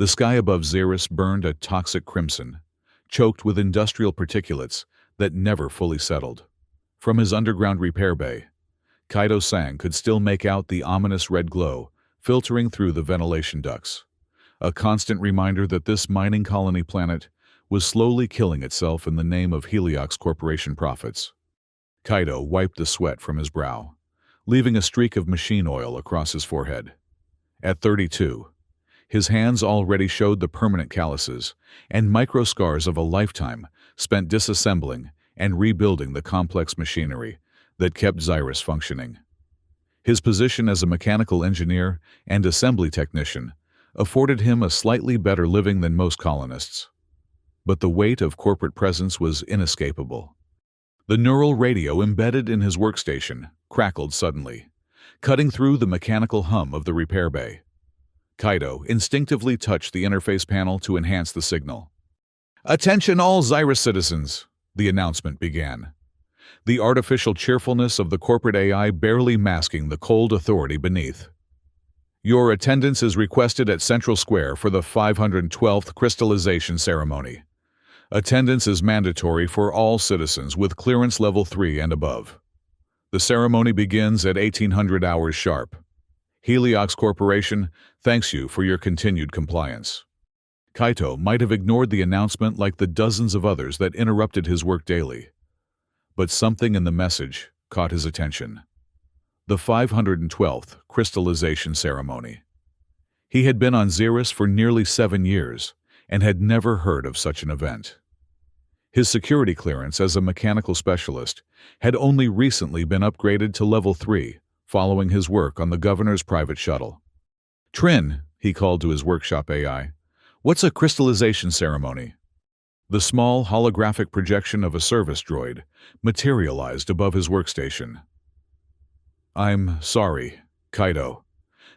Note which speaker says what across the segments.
Speaker 1: The sky above Xeris burned a toxic crimson, choked with industrial particulates that never fully settled. From his underground repair bay, Kaido-san could still make out the ominous red glow filtering through the ventilation ducts, a constant reminder that this mining colony planet was slowly killing itself in the name of Heliox Corporation profits. Kaido wiped the sweat from his brow, leaving a streak of machine oil across his forehead. At 32, his hands already showed the permanent calluses and micro-scars of a lifetime spent disassembling and rebuilding the complex machinery that kept Xeris functioning. His position as a mechanical engineer and assembly technician afforded him a slightly better living than most colonists. But the weight of corporate presence was inescapable. The neural radio embedded in his workstation crackled suddenly, cutting through the mechanical hum of the repair bay. Kaido instinctively touched the interface panel to enhance the signal. "Attention all Xeris citizens," the announcement began, the artificial cheerfulness of the corporate AI barely masking the cold authority beneath. "Your attendance is requested at Central Square for the 512th crystallization ceremony. Attendance is mandatory for all citizens with clearance level 3 and above. The ceremony begins at 1800 hours sharp. Heliox Corporation thanks you for your continued compliance." Kaito might have ignored the announcement like the dozens of others that interrupted his work daily. But something in the message caught his attention. The 512th crystallization ceremony. He had been on Xeris for nearly 7 years and had never heard of such an event. His security clearance as a mechanical specialist had only recently been upgraded to level 3 following his work on the governor's private shuttle. "Trin," he called to his workshop AI, "what's a crystallization ceremony?" The small holographic projection of a service droid materialized above his workstation. "I'm sorry, Kaido.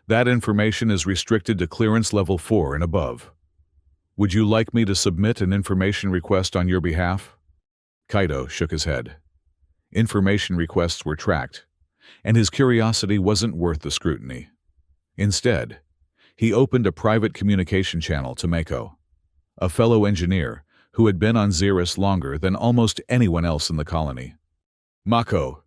Speaker 1: That information is restricted to clearance level 4 and above. Would you like me to submit an information request on your behalf?" Kaido shook his head. Information requests were tracked, and his curiosity wasn't worth the scrutiny. Instead, he opened a private communication channel to Mako, a fellow engineer who had been on Xeris longer than almost anyone else in the colony. "Mako,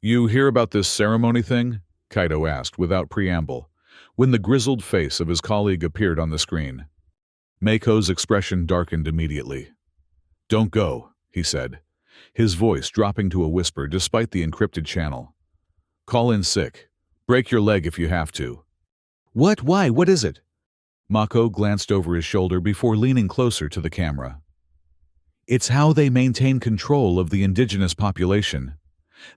Speaker 1: you hear about this ceremony thing?" Kaido asked without preamble, when the grizzled face of his colleague appeared on the screen. Mako's expression darkened immediately. "Don't go," he said, his voice dropping to a whisper despite the encrypted channel. "Call in sick. Break your leg if you have to." "What? Why? What is it?" Mako glanced over his shoulder before leaning closer to the camera. "It's how they maintain control of the indigenous population.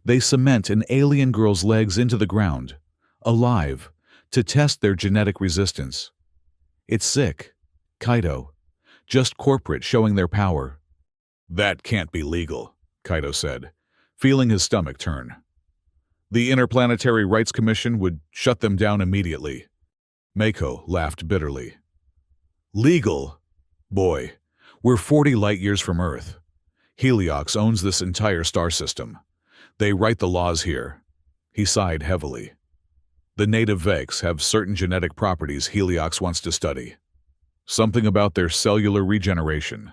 Speaker 1: They cement an alien girl's legs into the ground, alive, to test their genetic resistance. It's sick. Kaido. Just corporate showing their power." "That can't be legal," Kaido said, feeling his stomach turn. "The Interplanetary Rights Commission would shut them down immediately." Mako laughed bitterly. "Legal? Boy, we're 40 light-years from Earth. Heliox owns this entire star system. They write the laws here." He sighed heavily. "The native Vex have certain genetic properties Heliox wants to study. Something about their cellular regeneration.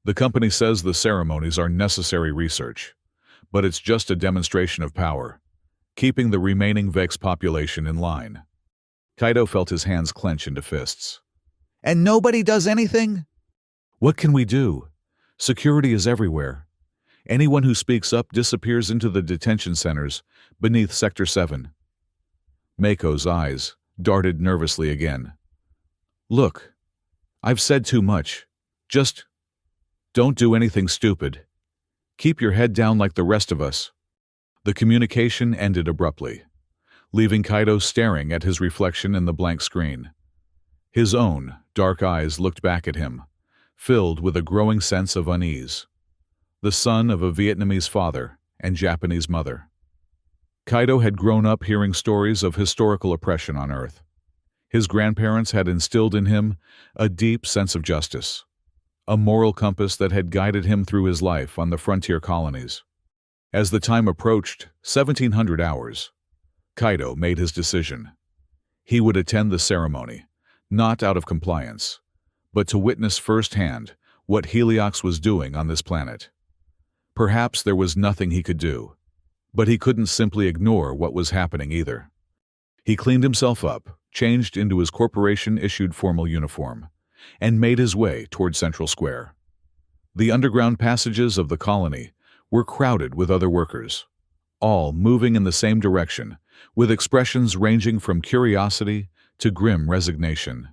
Speaker 1: The company says the ceremonies are necessary research, but it's just a demonstration of power, keeping the remaining Vex population in line." Kaido felt his hands clench into fists. "And nobody does anything?" "What can we do? Security is everywhere. Anyone who speaks up disappears into the detention centers beneath Sector 7. Mako's eyes darted nervously again. "Look, I've said too much. Just don't do anything stupid. Keep your head down like the rest of us." The communication ended abruptly, leaving Kaido staring at his reflection in the blank screen. His own dark eyes looked back at him, filled with a growing sense of unease. The son of a Vietnamese father and Japanese mother, Kaido had grown up hearing stories of historical oppression on Earth. His grandparents had instilled in him a deep sense of justice, a moral compass that had guided him through his life on the frontier colonies. As the time approached 1700 hours, Kaido made his decision. He would attend the ceremony, not out of compliance, but to witness firsthand what Heliox was doing on this planet. Perhaps there was nothing he could do, but he couldn't simply ignore what was happening either. He cleaned himself up, changed into his corporation-issued formal uniform, and made his way toward Central Square. The underground passages of the colony were crowded with other workers, all moving in the same direction, with expressions ranging from curiosity to grim resignation.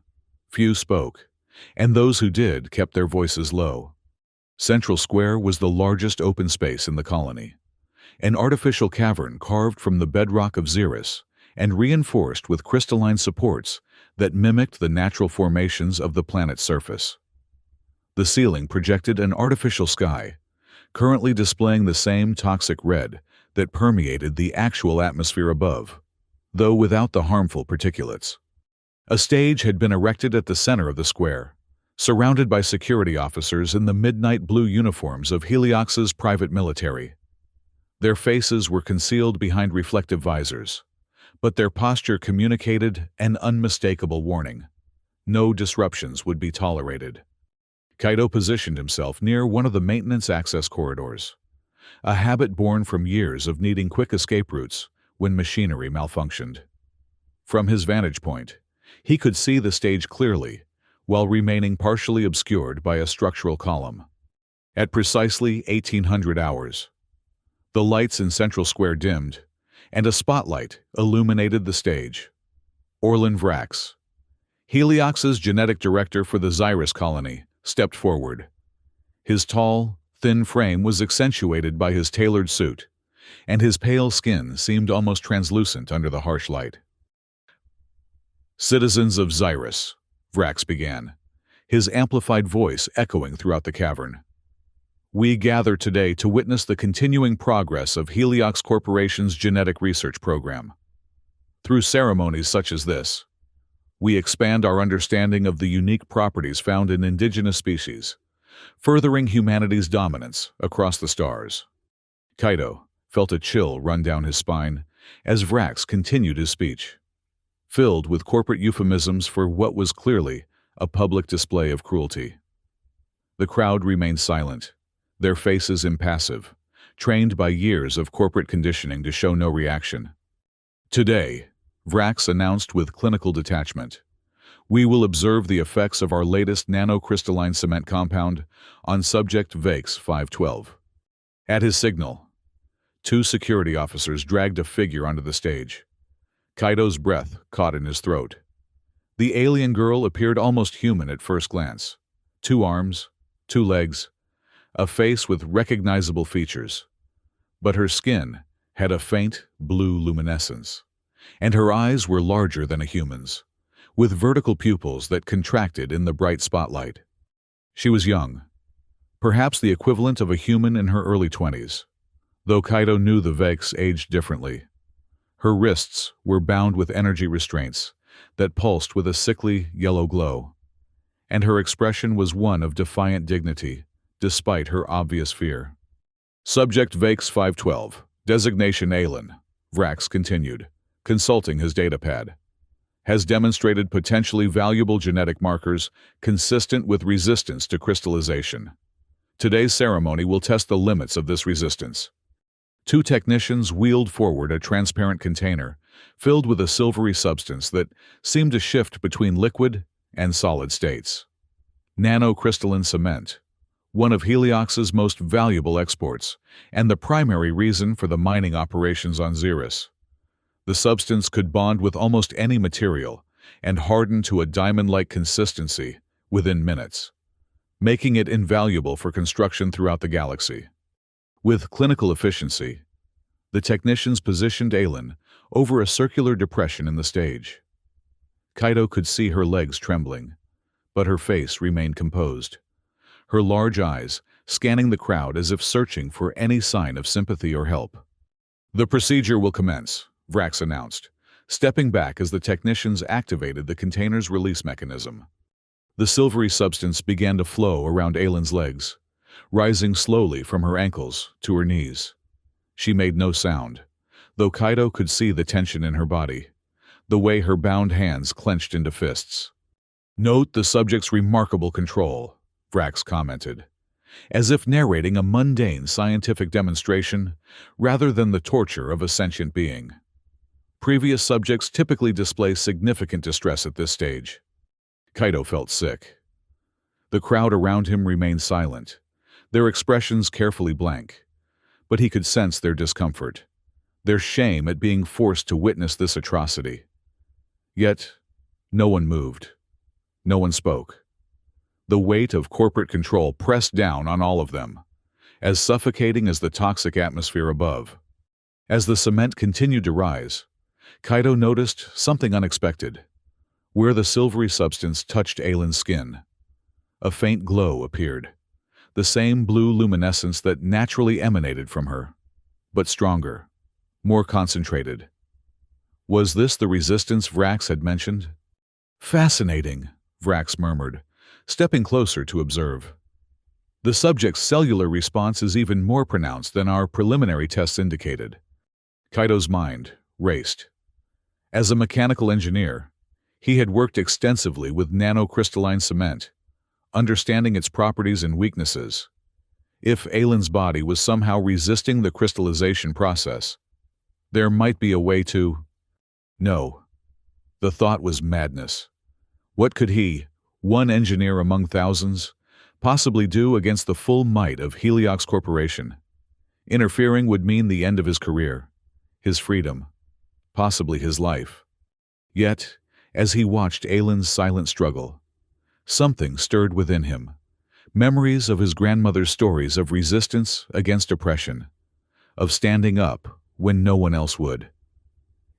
Speaker 1: Few spoke, and those who did kept their voices low. Central Square was the largest open space in the colony, an artificial cavern carved from the bedrock of Xeris and reinforced with crystalline supports that mimicked the natural formations of the planet's surface. The ceiling projected an artificial sky, currently displaying the same toxic red that permeated the actual atmosphere above, though without the harmful particulates. A stage had been erected at the center of the square, surrounded by security officers in the midnight blue uniforms of Heliox's private military. Their faces were concealed behind reflective visors, but their posture communicated an unmistakable warning. No disruptions would be tolerated. Kaido positioned himself near one of the maintenance access corridors, a habit born from years of needing quick escape routes when machinery malfunctioned. From his vantage point, he could see the stage clearly, while remaining partially obscured by a structural column. At precisely 1800 hours, the lights in Central Square dimmed, and a spotlight illuminated the stage. Orlin Vrax, Heliox's genetic director for the Xeris colony, stepped forward. His tall, thin frame was accentuated by his tailored suit, and his pale skin seemed almost translucent under the harsh light. "Citizens of Xeris," Vrax began, his amplified voice echoing throughout the cavern. "We gather today to witness the continuing progress of Heliox Corporation's genetic research program. Through ceremonies such as this, we expand our understanding of the unique properties found in indigenous species, furthering humanity's dominance across the stars." Kaido felt a chill run down his spine as Vrax continued his speech, filled with corporate euphemisms for what was clearly a public display of cruelty. The crowd remained silent, their faces impassive, trained by years of corporate conditioning to show no reaction. "Today," Vrax announced with clinical detachment, "we will observe the effects of our latest nanocrystalline cement compound on subject VAX 512. At his signal, 2 security officers dragged a figure onto the stage. Kaido's breath caught in his throat. The alien girl appeared almost human at first glance. 2 arms, 2 legs, a face with recognizable features. But her skin had a faint blue luminescence, and her eyes were larger than a human's, with vertical pupils that contracted in the bright spotlight. She was young, perhaps the equivalent of a human in her early 20s, though Kaido knew the Vex aged differently. Her wrists were bound with energy restraints that pulsed with a sickly yellow glow, and her expression was one of defiant dignity, despite her obvious fear. "Subject VAX 512, designation Aelin," Vrax continued, consulting his datapad, "has demonstrated potentially valuable genetic markers consistent with resistance to crystallization. Today's ceremony will test the limits of this resistance." 2 technicians wheeled forward a transparent container filled with a silvery substance that seemed to shift between liquid and solid states. Nanocrystalline cement, one of Heliox's most valuable exports, and the primary reason for the mining operations on Xeris. The substance could bond with almost any material and harden to a diamond-like consistency within minutes, making it invaluable for construction throughout the galaxy. With clinical efficiency, the technicians positioned Aelin over a circular depression in the stage. Kaido could see her legs trembling, but her face remained composed, her large eyes scanning the crowd as if searching for any sign of sympathy or help. "The procedure will commence," Vrax announced, stepping back as the technicians activated the container's release mechanism. The silvery substance began to flow around Aelin's legs, rising slowly from her ankles to her knees. She made no sound, though Kaido could see the tension in her body, the way her bound hands clenched into fists. Note the subject's remarkable control, Vrax commented, as if narrating a mundane scientific demonstration rather than the torture of a sentient being. Previous subjects typically display significant distress at this stage. Kaito felt sick. The crowd around him remained silent, their expressions carefully blank, but he could sense their discomfort, their shame at being forced to witness this atrocity. Yet, no one moved. No one spoke. The weight of corporate control pressed down on all of them, as suffocating as the toxic atmosphere above. As the cement continued to rise, Kaito noticed something unexpected. Where the silvery substance touched Aylin's skin, a faint glow appeared, the same blue luminescence that naturally emanated from her, but stronger, more concentrated. Was this the resistance Vrax had mentioned? Fascinating, Vrax murmured, stepping closer to observe. The subject's cellular response is even more pronounced than our preliminary tests indicated. Kaito's mind raced. As a mechanical engineer, he had worked extensively with nanocrystalline cement, understanding its properties and weaknesses. If Aylin's body was somehow resisting the crystallization process, there might be a way to... No. The thought was madness. What could he, one engineer among thousands, possibly do against the full might of Heliox Corporation? Interfering would mean the end of his career, his freedom, possibly his life. Yet, as he watched Aylin's silent struggle, something stirred within him. Memories of his grandmother's stories of resistance against oppression, of standing up when no one else would.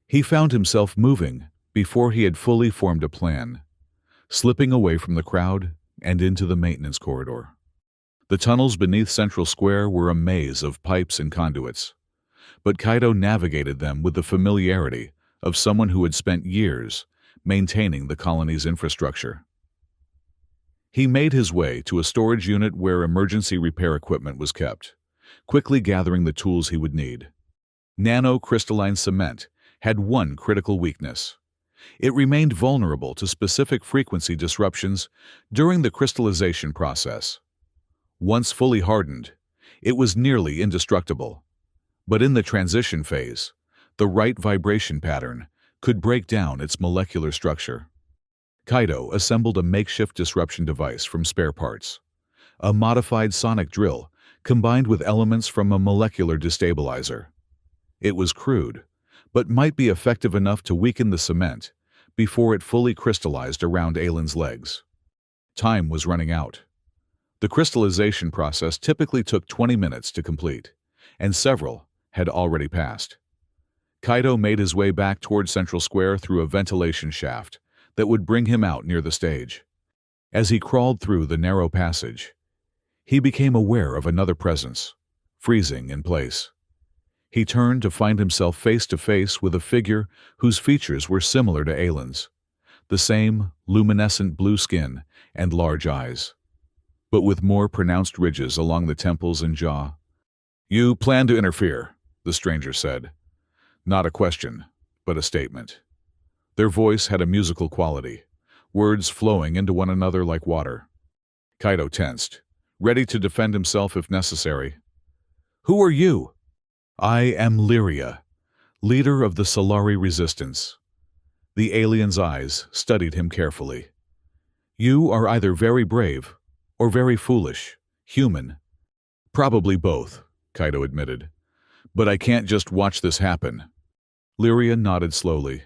Speaker 1: He found himself moving before he had fully formed a plan, slipping away from the crowd and into the maintenance corridor. The tunnels beneath Central Square were a maze of pipes and conduits, but Kaito navigated them with the familiarity of someone who had spent years maintaining the colony's infrastructure. He made his way to a storage unit where emergency repair equipment was kept, quickly gathering the tools he would need. Nanocrystalline cement had one critical weakness. It remained vulnerable to specific frequency disruptions during the crystallization process. Once fully hardened, it was nearly indestructible. But in the transition phase, the right vibration pattern could break down its molecular structure. Kaito assembled a makeshift disruption device from spare parts, a modified sonic drill combined with elements from a molecular destabilizer. It was crude, but might be effective enough to weaken the cement before it fully crystallized around Aylin's legs. Time was running out. The crystallization process typically took 20 minutes to complete, and several had already passed. Kaito made his way back toward Central Square through a ventilation shaft that would bring him out near the stage. As he crawled through the narrow passage, he became aware of another presence, freezing in place. He turned to find himself face to face with a figure whose features were similar to Aylin's, the same luminescent blue skin and large eyes, but with more pronounced ridges along the temples and jaw. "You plan to interfere," the stranger said. Not a question, but a statement. Their voice had a musical quality, words flowing into one another like water. Kaito tensed, ready to defend himself if necessary. "Who are you?" "I am Lyria, leader of the Solari Resistance." The alien's eyes studied him carefully. "You are either very brave or very foolish, human." "Probably both," Kaito admitted. "But I can't just watch this happen." Lyria nodded slowly.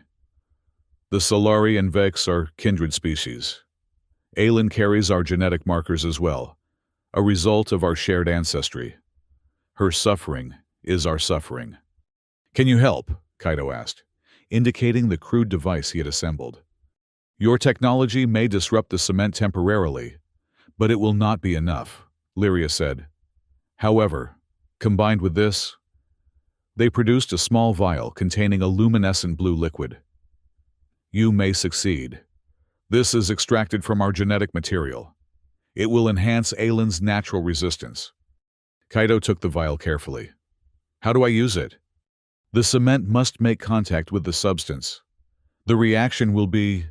Speaker 1: "The Solari and Vex are kindred species. Aylin carries our genetic markers as well, a result of our shared ancestry. Her suffering is our suffering." "Can you help?" Kaito asked, indicating the crude device he had assembled. "Your technology may disrupt the cement temporarily, but it will not be enough," Lyria said. "However, combined with this..." They produced a small vial containing a luminescent blue liquid. "You may succeed. This is extracted from our genetic material. It will enhance Aylin's natural resistance." Kaito took the vial carefully. "How do I use it?" "The cement must make contact with the substance. The reaction will be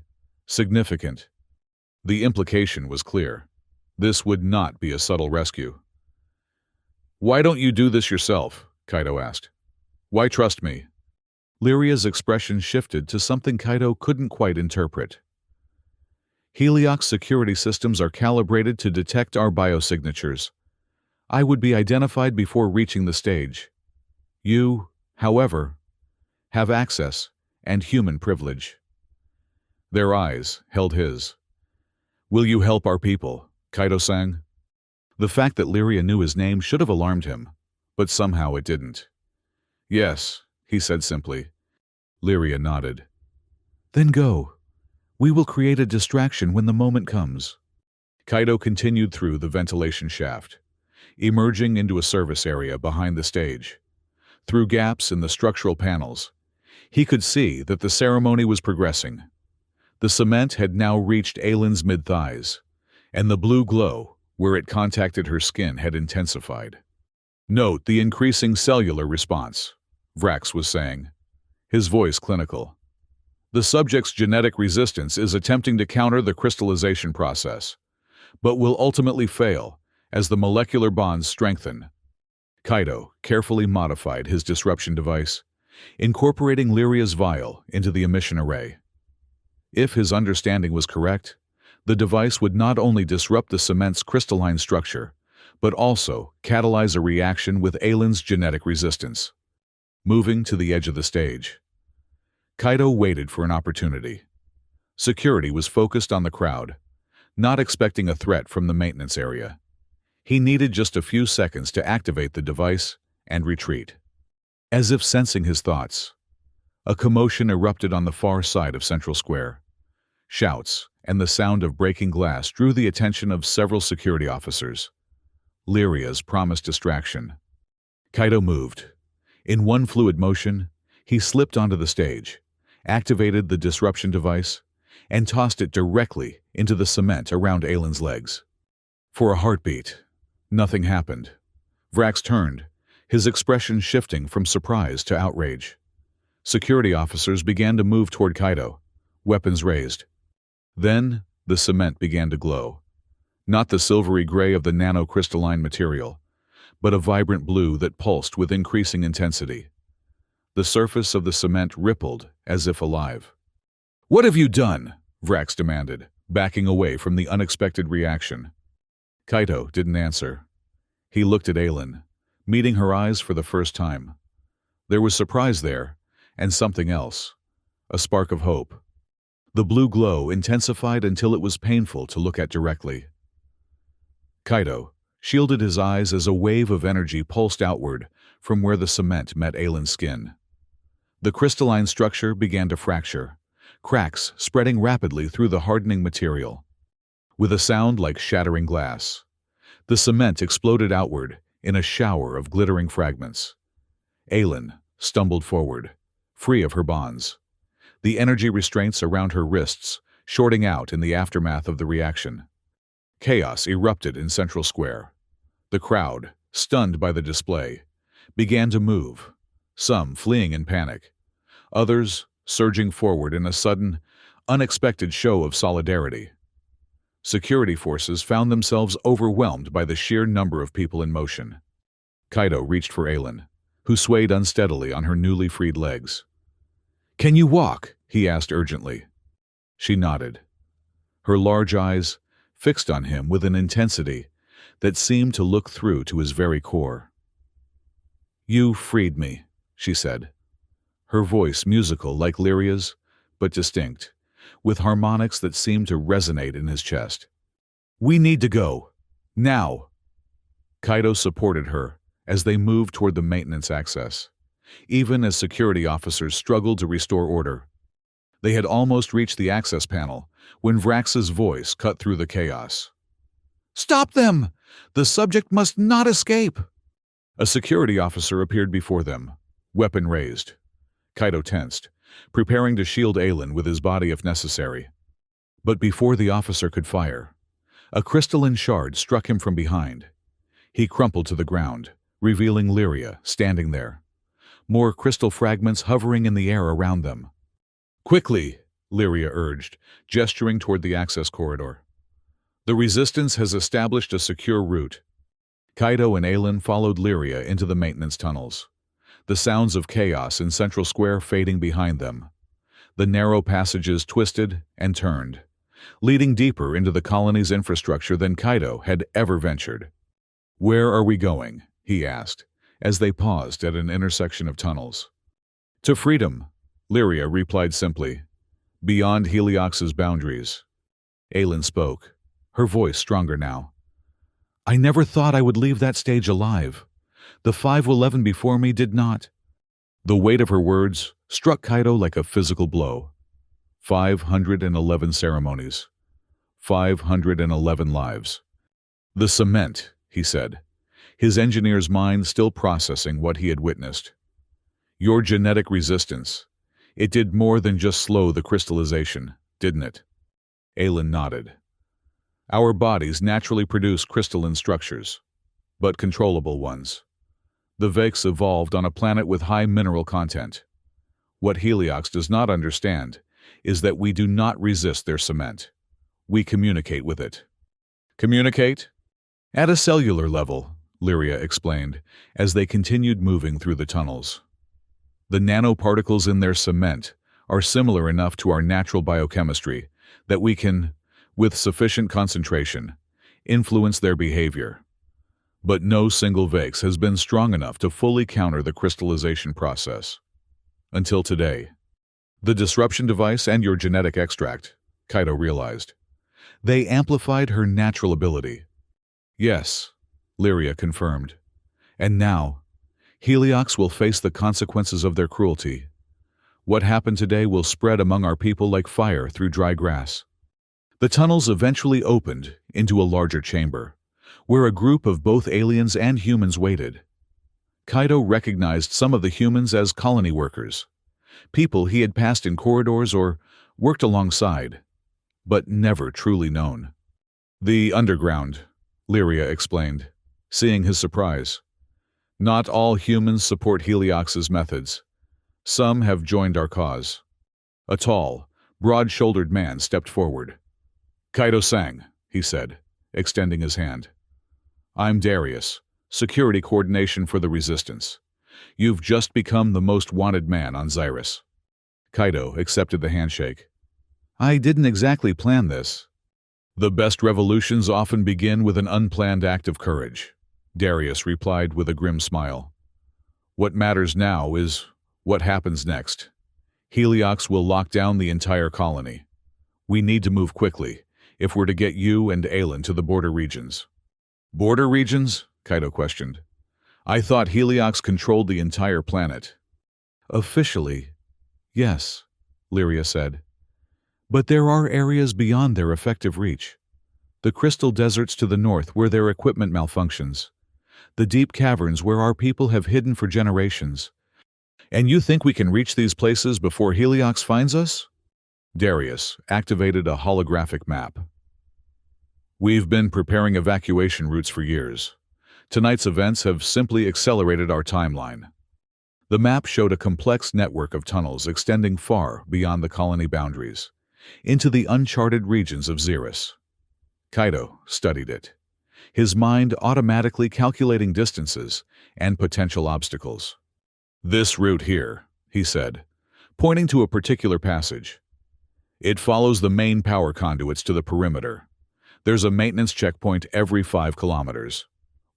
Speaker 1: significant. The implication was clear. This would not be a subtle rescue. "Why don't you do this yourself?" Kaito asked. "Why trust me?" Lyria's expression shifted to something Kaito couldn't quite interpret. "Helioc's security systems are calibrated to detect our biosignatures. I would be identified before reaching the stage. You, however, have access and human privilege." Their eyes held his. "Will you help our people?" Kaito sang. The fact that Lyria knew his name should have alarmed him, but somehow it didn't. "Yes," he said simply. Lyria nodded. "Then go. We will create a distraction when the moment comes." Kaito continued through the ventilation shaft, emerging into a service area behind the stage. Through gaps in the structural panels, he could see that the ceremony was progressing. The cement had now reached Aylin's mid-thighs, and the blue glow, where it contacted her skin, had intensified. "Note the increasing cellular response," Vrax was saying, his voice clinical. "The subject's genetic resistance is attempting to counter the crystallization process, but will ultimately fail as the molecular bonds strengthen." Kaito carefully modified his disruption device, incorporating Lyria's vial into the emission array. If his understanding was correct, the device would not only disrupt the cement's crystalline structure, but also catalyze a reaction with Aylin's genetic resistance. Moving to the edge of the stage, Kaito waited for an opportunity. Security was focused on the crowd, not expecting a threat from the maintenance area. He needed just a few seconds to activate the device and retreat. As if sensing his thoughts, a commotion erupted on the far side of Central Square. Shouts and the sound of breaking glass drew the attention of several security officers. Lyria's promised distraction. Kaito moved. In one fluid motion, he slipped onto the stage, activated the disruption device, and tossed it directly into the cement around Aylin's legs. For a heartbeat, nothing happened. Vrax turned, his expression shifting from surprise to outrage. Security officers began to move toward Kaito, weapons raised. Then, the cement began to glow. Not the silvery gray of the nanocrystalline material, but a vibrant blue that pulsed with increasing intensity. The surface of the cement rippled as if alive. "What have you done?" Vrax demanded, backing away from the unexpected reaction. Kaito didn't answer. He looked at Aylin, meeting her eyes for the first time. There was surprise there, and something else, a spark of hope. The blue glow intensified until it was painful to look at directly. Kaito shielded his eyes as a wave of energy pulsed outward from where the cement met Aylin's skin. The crystalline structure began to fracture, cracks spreading rapidly through the hardening material. With a sound like shattering glass, the cement exploded outward in a shower of glittering fragments. Aylin stumbled forward, free of her bonds, the energy restraints around her wrists shorting out in the aftermath of the reaction. Chaos erupted in Central Square. The crowd, stunned by the display, began to move, some fleeing in panic, others surging forward in a sudden, unexpected show of solidarity. Security forces found themselves overwhelmed by the sheer number of people in motion. Kaito reached for Aylin, who swayed unsteadily on her newly freed legs. "Can you walk?" he asked urgently. She nodded, her large eyes fixed on him with an intensity that seemed to look through to his very core. "You freed me," she said, her voice musical like Lyria's, but distinct, with harmonics that seemed to resonate in his chest. "We need to go. Now." Kaito supported her as they moved toward the maintenance access, even as security officers struggled to restore order. They had almost reached the access panel when Vrax's voice cut through the chaos. "Stop them! The subject must not escape!" A security officer appeared before them, weapon raised. Kaito tensed, preparing to shield Aylin with his body if necessary. But before the officer could fire, a crystalline shard struck him from behind. He crumpled to the ground, revealing Lyria standing there, more crystal fragments hovering in the air around them. "Quickly," Lyria urged, gesturing toward the access corridor. The Resistance has established a secure route. Kaido and Aelin followed Lyria into the maintenance tunnels, the sounds of chaos in Central Square fading behind them. The narrow passages twisted and turned, leading deeper into the colony's infrastructure than Kaido had ever ventured. "Where are we going?" he asked, as they paused at an intersection of tunnels. "To freedom," Lyria replied simply. "Beyond Heliox's boundaries." Aelin spoke, her voice stronger now. "I never thought I would leave that stage alive. The 511 before me did not." The weight of her words struck Kaido like a physical blow. 511 ceremonies. 511 lives. "The cement," he said, his engineer's mind still processing what he had witnessed. "Your genetic resistance. It did more than just slow the crystallization, didn't it?" Aelin nodded. "Our bodies naturally produce crystalline structures, but controllable ones. The Vex evolved on a planet with high mineral content. What Heliox does not understand is that we do not resist their cement. We communicate with it." "Communicate?" "At a cellular level," Lyria explained, as they continued moving through the tunnels. "The nanoparticles in their cement are similar enough to our natural biochemistry that we can, with sufficient concentration, influence their behavior. But no single Vex has been strong enough to fully counter the crystallization process. Until today. The disruption device and your genetic extract," Kaido realized. "They amplified her natural ability." "Yes," Lyria confirmed. "And now, Heliox will face the consequences of their cruelty. What happened today will spread among our people like fire through dry grass." The tunnels eventually opened into a larger chamber, where a group of both aliens and humans waited. Kaido recognized some of the humans as colony workers, people he had passed in corridors or worked alongside, but never truly known. "The underground," Lyria explained, seeing his surprise. "Not all humans support Heliox's methods. Some have joined our cause." A tall, broad-shouldered man stepped forward. "Kaido Sang," he said, extending his hand. "I'm Darius, Security Coordination for the Resistance. You've just become the most wanted man on Xyrus." Kaido accepted the handshake. "I didn't exactly plan this." "The best revolutions often begin with an unplanned act of courage," Darius replied with a grim smile. "What matters now is what happens next. Heliox will lock down the entire colony. We need to move quickly if we're to get you and Aelin to the border regions." "Border regions?" Kaido questioned. "I thought Heliox controlled the entire planet." "Officially, yes," Lyria said. "But there are areas beyond their effective reach. The crystal deserts to the north where their equipment malfunctions. The deep caverns where our people have hidden for generations. And you think we can reach these places before Heliox finds us?" Darius activated a holographic map. "We've been preparing evacuation routes for years. Tonight's events have simply accelerated our timeline." The map showed a complex network of tunnels extending far beyond the colony boundaries, into the uncharted regions of Xyrus. Kaido studied it, his mind automatically calculating distances and potential obstacles. "This route here," he said, pointing to a particular passage. "It follows the main power conduits to the perimeter. There's a maintenance checkpoint every 5 kilometers.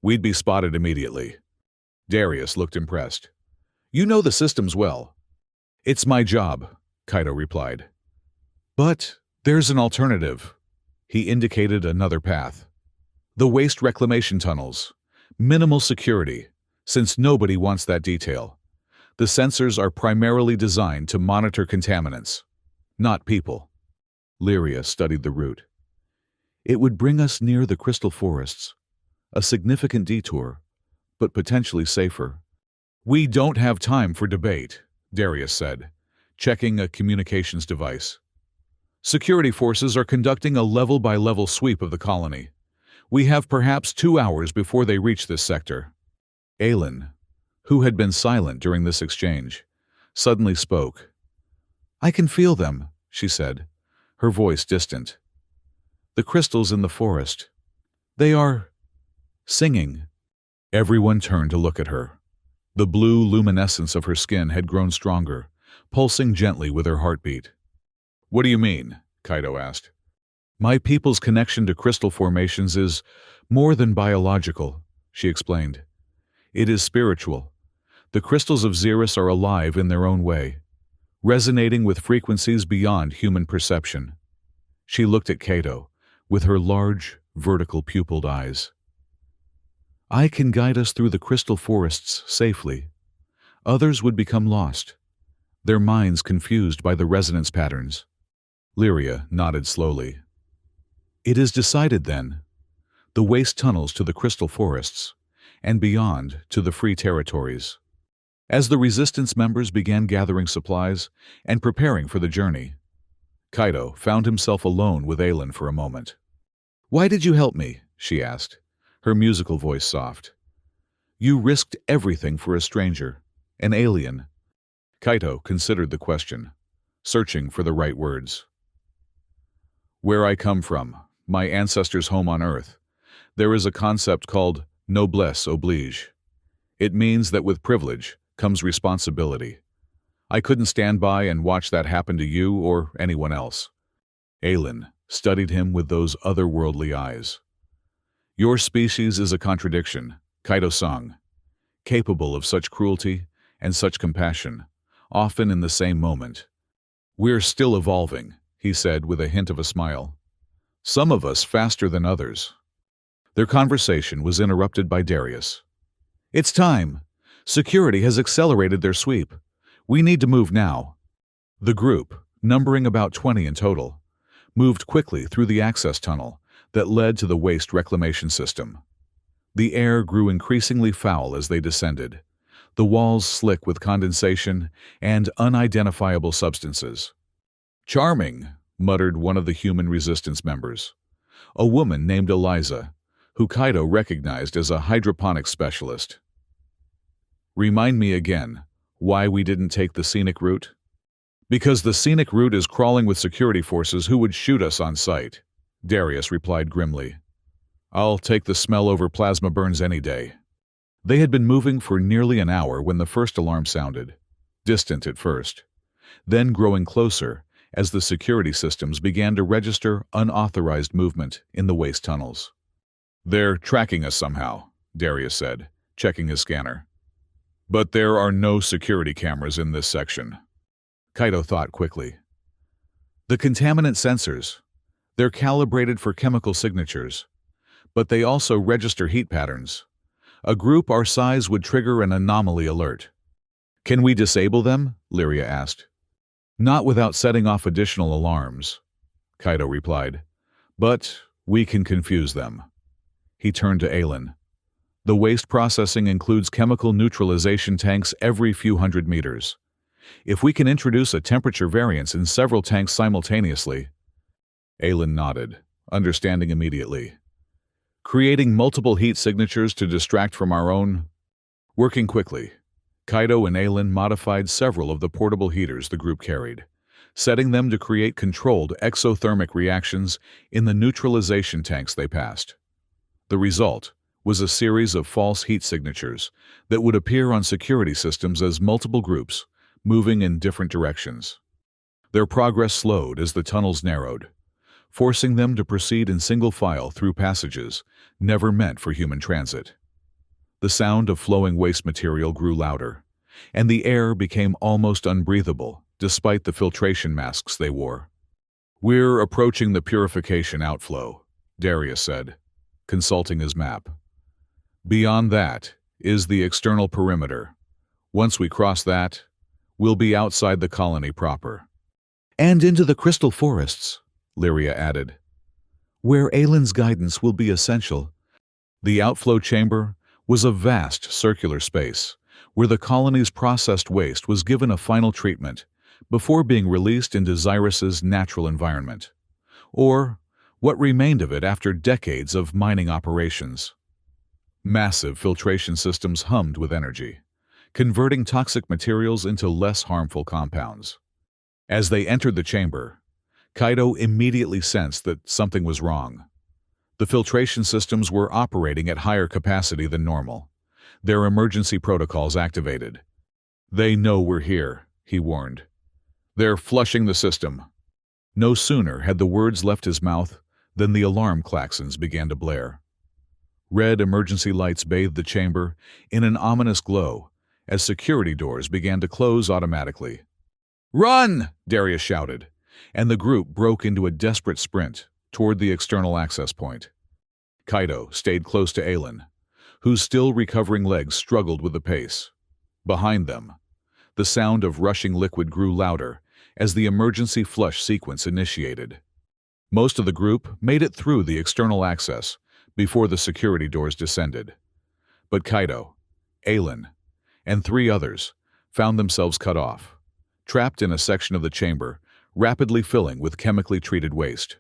Speaker 1: We'd be spotted immediately." Darius looked impressed. "You know the systems well." "It's my job," Kaido replied. "But there's an alternative." He indicated another path. "The waste reclamation tunnels. Minimal security, since nobody wants that detail. The sensors are primarily designed to monitor contaminants, not people." Lyria studied the route. "It would bring us near the crystal forests. A significant detour, but potentially safer." "We don't have time for debate," Darius said, checking a communications device. "Security forces are conducting a level-by-level sweep of the colony. We have perhaps 2 hours before they reach this sector." Aelin, who had been silent during this exchange, suddenly spoke. "I can feel them," she said, her voice distant. The crystals in the forest. They are singing. Everyone turned to look at her. The blue luminescence of her skin had grown stronger, pulsing gently with her heartbeat. "What do you mean?" Kaido asked. "My people's connection to crystal formations is more than biological," she explained. "It is spiritual. The crystals of Xeris are alive in their own way, resonating with frequencies beyond human perception." She looked at Kaido with her large, vertical pupilled eyes. "I can guide us through the crystal forests safely. Others would become lost, their minds confused by the resonance patterns." Lyria nodded slowly. "It is decided then. The waste tunnels to the crystal forests, and beyond to the free territories." As the resistance members began gathering supplies and preparing for the journey, Kaido found himself alone with Aelin for a moment. "Why did you help me?" she asked, her musical voice soft. "You risked everything for a stranger, an alien." Kaido considered the question, searching for the right words. "Where I come from, my ancestors' home on Earth, there is a concept called noblesse oblige. It means that with privilege comes responsibility. I couldn't stand by and watch that happen to you or anyone else." Aelin studied him with those otherworldly eyes. "Your species is a contradiction," Kaido sung, "capable of such cruelty and such compassion, often in the same moment." "We're still evolving," he said with a hint of a smile. "Some of us faster than others." Their conversation was interrupted by Darius. "It's time. Security has accelerated their sweep. We need to move now." The group, numbering about 20 in total, moved quickly through the access tunnel that led to the waste reclamation system. The air grew increasingly foul as they descended, the walls slick with condensation and unidentifiable substances. "Charming," muttered one of the human resistance members, a woman named Eliza, who Kaido recognized as a hydroponics specialist. "Remind me again why we didn't take the scenic route?" "Because the scenic route is crawling with security forces who would shoot us on sight," Darius replied grimly. "I'll take the smell over plasma burns any day." They had been moving for nearly an hour when the first alarm sounded, distant at first, then growing closer as the security systems began to register unauthorized movement in the waste tunnels. "They're tracking us somehow," Darius said, checking his scanner. "But there are no security cameras in this section." Kaido thought quickly. "The contaminant sensors. They're calibrated for chemical signatures, but they also register heat patterns. A group our size would trigger an anomaly alert." "Can we disable them?" Lyria asked. "Not without setting off additional alarms," Kaido replied. "But we can confuse them." He turned to Aelin. "The waste processing includes chemical neutralization tanks every few hundred meters. If we can introduce a temperature variance in several tanks simultaneously—" Aelin nodded, understanding immediately. "Creating multiple heat signatures to distract from our own—" Working quickly, Kaido and Aelin modified several of the portable heaters the group carried, setting them to create controlled exothermic reactions in the neutralization tanks they passed. The result was a series of false heat signatures that would appear on security systems as multiple groups, moving in different directions. Their progress slowed as the tunnels narrowed, forcing them to proceed in single file through passages never meant for human transit. The sound of flowing waste material grew louder, and the air became almost unbreathable despite the filtration masks they wore. "We're approaching the purification outflow," Darius said, consulting his map. "Beyond that is the external perimeter. Once we cross that, we'll be outside the colony proper." "And into the crystal forests," Lyria added, "where Aelin's guidance will be essential." The outflow chamber was a vast circular space where the colony's processed waste was given a final treatment before being released into Xeris's natural environment, or what remained of it after decades of mining operations. Massive filtration systems hummed with energy, converting toxic materials into less harmful compounds. As they entered the chamber, Kaido immediately sensed that something was wrong. The filtration systems were operating at higher capacity than normal. Their emergency protocols activated. "They know we're here," he warned. "They're flushing the system." No sooner had the words left his mouth than the alarm klaxons began to blare. Red emergency lights bathed the chamber in an ominous glow as security doors began to close automatically. "Run!" Darius shouted, and the group broke into a desperate sprint toward the external access point. Kaido stayed close to Aelin, whose still recovering legs struggled with the pace. Behind them, the sound of rushing liquid grew louder as the emergency flush sequence initiated. Most of the group made it through the external access before the security doors descended. But Kaido, Aelin, and 3 others found themselves cut off, trapped in a section of the chamber rapidly filling with chemically treated waste.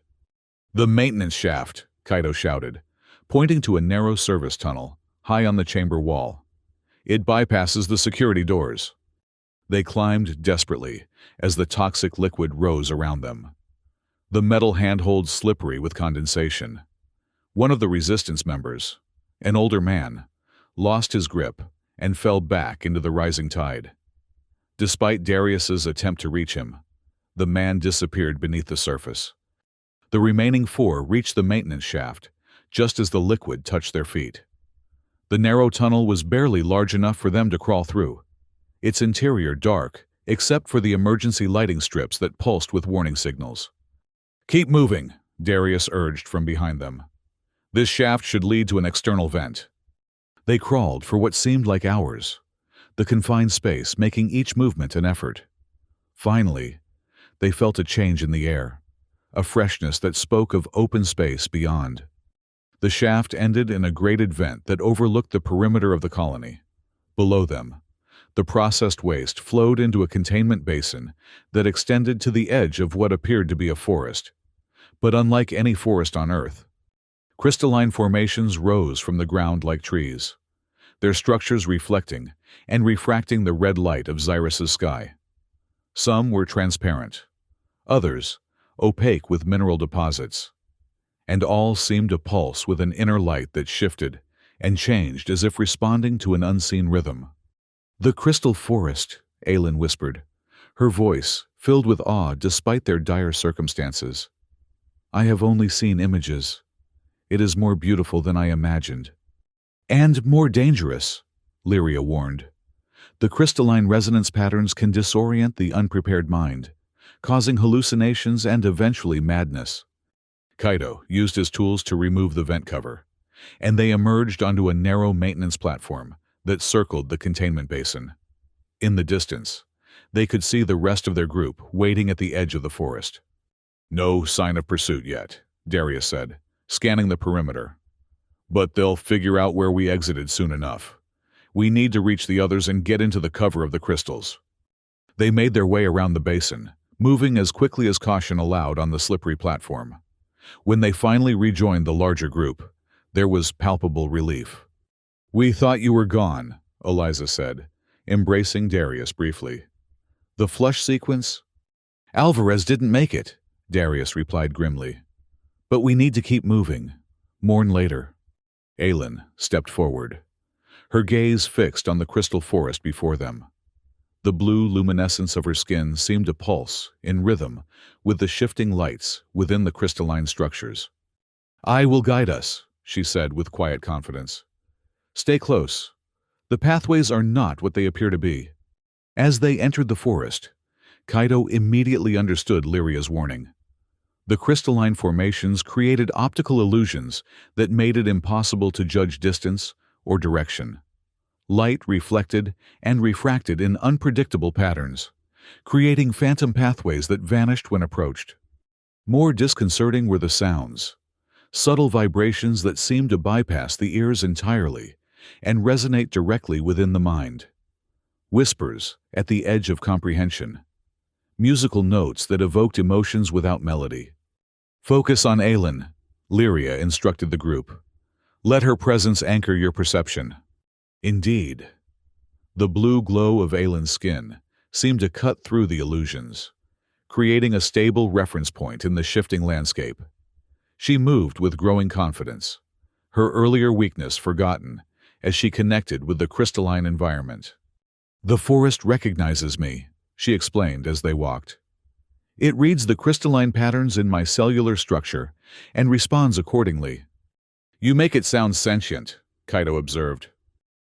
Speaker 1: "The maintenance shaft," Kaido shouted, pointing to a narrow service tunnel high on the chamber wall. "It bypasses the security doors." They climbed desperately as the toxic liquid rose around them. The metal handholds slippery with condensation. One of the resistance members, an older man, lost his grip and fell back into the rising tide. Despite Darius's attempt to reach him, the man disappeared beneath the surface. The remaining 4 reached the maintenance shaft just as the liquid touched their feet. The narrow tunnel was barely large enough for them to crawl through, its interior dark except for the emergency lighting strips that pulsed with warning signals. "Keep moving," Darius urged from behind them. "This shaft should lead to an external vent." They crawled for what seemed like hours, the confined space making each movement an effort. Finally, they felt a change in the air, a freshness that spoke of open space beyond. The shaft ended in a grated vent that overlooked the perimeter of the colony. Below them, the processed waste flowed into a containment basin that extended to the edge of what appeared to be a forest. But unlike any forest on Earth, crystalline formations rose from the ground like trees, their structures reflecting and refracting the red light of Xyrus's sky. Some were transparent, others opaque with mineral deposits, and all seemed to pulse with an inner light that shifted and changed as if responding to an unseen rhythm. "The crystal forest," Aelin whispered, her voice filled with awe despite their dire circumstances. "I have only seen images. It is more beautiful than I imagined." "And more dangerous," Lyria warned. "The crystalline resonance patterns can disorient the unprepared mind, causing hallucinations and eventually madness." Kaido used his tools to remove the vent cover, and they emerged onto a narrow maintenance platform that circled the containment basin. In the distance, they could see the rest of their group waiting at the edge of the forest. "No sign of pursuit yet," Darius said, scanning the perimeter. "But they'll figure out where we exited soon enough. We need to reach the others and get into the cover of the crystals." They made their way around the basin, moving as quickly as caution allowed on the slippery platform. When they finally rejoined the larger group, there was palpable relief. "We thought you were gone," Eliza said, embracing Darius briefly. "The flush sequence?" "Alvarez didn't make it," Darius replied grimly. "But we need to keep moving. Mourn later." Aelin stepped forward, her gaze fixed on the crystal forest before them. The blue luminescence of her skin seemed to pulse in rhythm with the shifting lights within the crystalline structures. "I will guide us," she said with quiet confidence. "Stay close. The pathways are not what they appear to be." As they entered the forest, Kaido immediately understood Lyria's warning. The crystalline formations created optical illusions that made it impossible to judge distance or direction. Light reflected and refracted in unpredictable patterns, creating phantom pathways that vanished when approached. More disconcerting were the sounds, subtle vibrations that seemed to bypass the ears entirely and resonate directly within the mind. Whispers at the edge of comprehension, musical notes that evoked emotions without melody. "Focus on Aelin," Lyria instructed the group. "Let her presence anchor your perception." Indeed, the blue glow of Aelin's skin seemed to cut through the illusions, creating a stable reference point in the shifting landscape. She moved with growing confidence, her earlier weakness forgotten as she connected with the crystalline environment. "The forest recognizes me," she explained as they walked. "It reads the crystalline patterns in my cellular structure and responds accordingly." "You make it sound sentient," Kaito observed.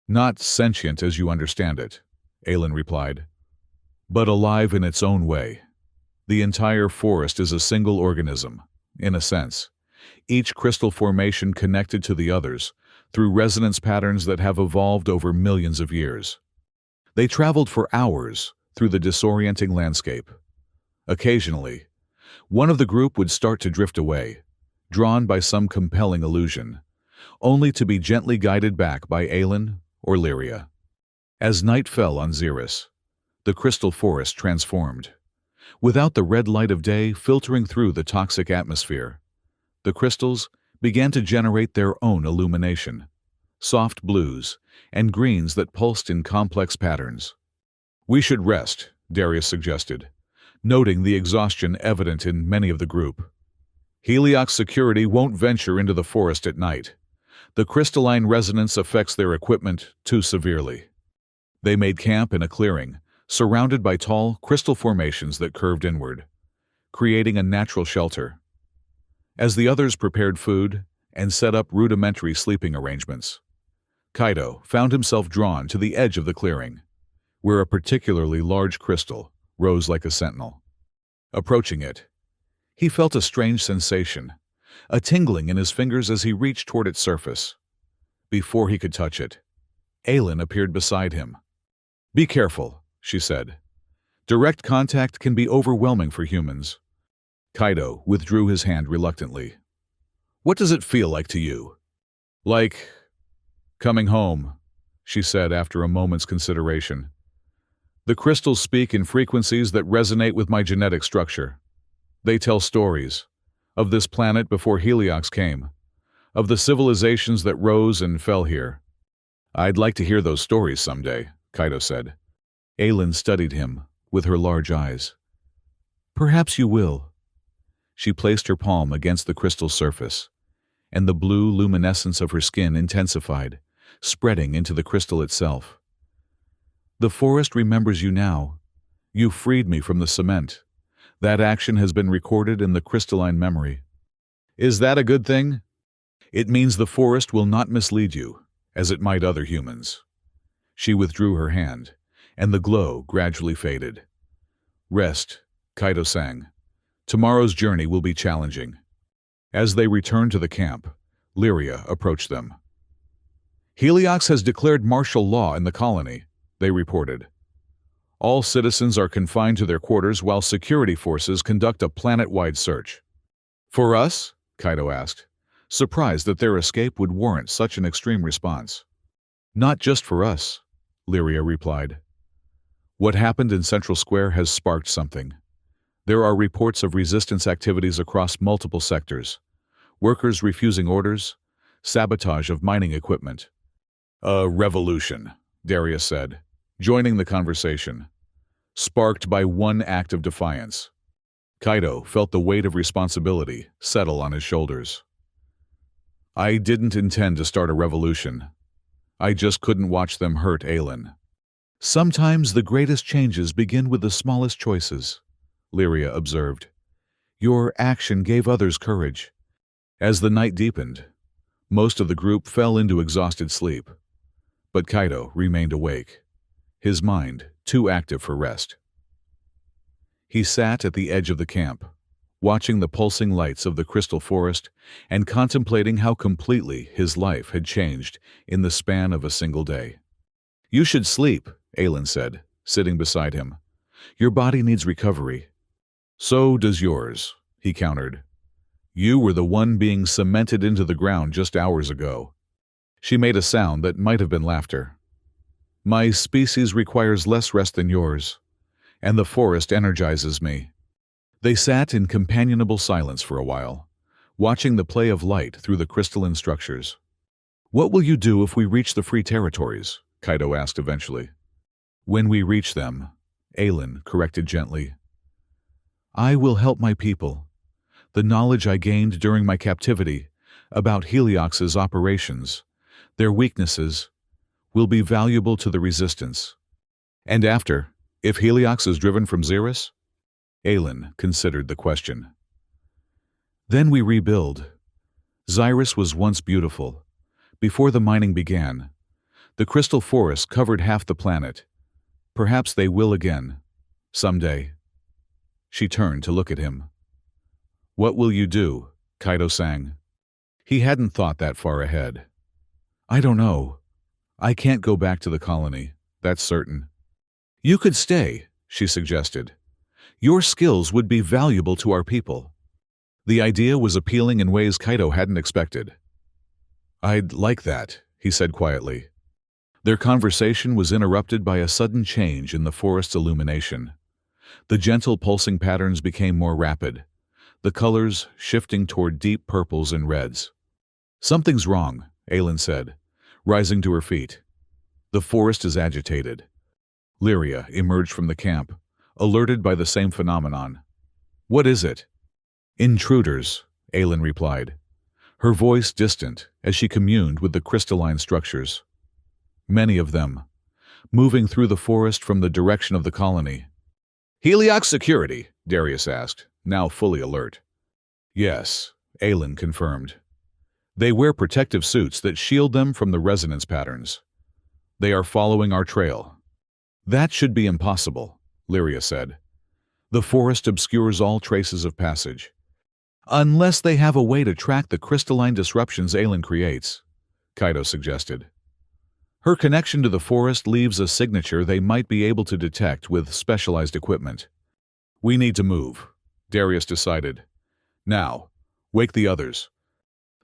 Speaker 1: "Not sentient as you understand it," Aelin replied, "but alive in its own way. The entire forest is a single organism, in a sense, each crystal formation connected to the others through resonance patterns that have evolved over millions of years." They traveled for hours through the disorienting landscape. Occasionally, one of the group would start to drift away, drawn by some compelling illusion, only to be gently guided back by Aelin or Lyria. As night fell on Xeris, the crystal forest transformed. Without the red light of day filtering through the toxic atmosphere, the crystals began to generate their own illumination, soft blues and greens that pulsed in complex patterns. "We should rest," Darius suggested, noting the exhaustion evident in many of the group. "Heliox security won't venture into the forest at night. The crystalline resonance affects their equipment too severely." They made camp in a clearing, surrounded by tall, crystal formations that curved inward, creating a natural shelter. As the others prepared food and set up rudimentary sleeping arrangements, Kaito found himself drawn to the edge of the clearing, where a particularly large crystal rose like a sentinel. Approaching it, he felt a strange sensation, a tingling in his fingers as he reached toward its surface. Before he could touch it, Aelin appeared beside him. "Be careful," she said. "Direct contact can be overwhelming for humans." Kaito withdrew his hand reluctantly. "What does it feel like to you?" "Like coming home," she said after a moment's consideration. "The crystals speak in frequencies that resonate with my genetic structure. They tell stories of this planet before Heliox came, of the civilizations that rose and fell here." "I'd like to hear those stories someday," Kaito said. Aelin studied him with her large eyes. "Perhaps you will." She placed her palm against the crystal surface, and the blue luminescence of her skin intensified, spreading into the crystal itself. "The forest remembers you now. You freed me from the cement. That action has been recorded in the crystalline memory." "Is that a good thing?" "It means the forest will not mislead you, as it might other humans." She withdrew her hand, and the glow gradually faded. "Rest," Kaito sang. "Tomorrow's journey will be challenging." As they returned to the camp, Lyria approached them. "Heliox has declared martial law in the colony," they reported. "All citizens are confined to their quarters while security forces conduct a planet-wide search." "For us?" Kaito asked, surprised that their escape would warrant such an extreme response. "Not just for us," Lyria replied. "What happened in Central Square has sparked something. There are reports of resistance activities across multiple sectors, workers refusing orders, sabotage of mining equipment." "A revolution," Darius said, joining the conversation, "sparked by one act of defiance." Kaito felt the weight of responsibility settle on his shoulders. "I didn't intend to start a revolution. I just couldn't watch them hurt Aelin." "Sometimes the greatest changes begin with the smallest choices," Lyria observed. "Your action gave others courage." As the night deepened, most of the group fell into exhausted sleep, but Kaito remained awake, his mind too active for rest. He sat at the edge of the camp, watching the pulsing lights of the crystal forest and contemplating how completely his life had changed in the span of a single day. "You should sleep," Aelin said, sitting beside him. "Your body needs recovery." "So does yours," he countered. "You were the one being cemented into the ground just hours ago." She made a sound that might have been laughter. "My species requires less rest than yours, and the forest energizes me." They sat in companionable silence for a while, watching the play of light through the crystalline structures. "What will you do if we reach the free territories?" Kaito asked eventually. "When we reach them," Aelin corrected gently. I will help my people. The knowledge I gained during my captivity about Heliox's operations, their weaknesses, will be valuable to the resistance. And after, if Heliox is driven from Xeris? Aelin considered the question. Then we rebuild. Xeris was once beautiful. Before the mining began, the crystal forest covered half the planet. Perhaps they will again. Someday. She turned to look at him. What will you do? Kaido sang. He hadn't thought that far ahead. I don't know. I can't go back to the colony, that's certain. You could stay, she suggested. Your skills would be valuable to our people. The idea was appealing in ways Kaido hadn't expected. I'd like that, he said quietly. Their conversation was interrupted by a sudden change in the forest's illumination. The gentle pulsing patterns became more rapid, the colors shifting toward deep purples and reds. Something's wrong, Aelin said, rising to her feet. The forest is agitated. Lyria emerged from the camp, alerted by the same phenomenon. What is it? Intruders, Aelin replied, her voice distant as she communed with the crystalline structures. Many of them, moving through the forest from the direction of the colony. Heliox security, Darius asked, now fully alert. Yes, Aelin confirmed. They wear protective suits that shield them from the resonance patterns. They are following our trail. That should be impossible, Lyria said. The forest obscures all traces of passage. Unless they have a way to track the crystalline disruptions Aelin creates, Kaido suggested. Her connection to the forest leaves a signature they might be able to detect with specialized equipment. We need to move, Darius decided. Now, wake the others.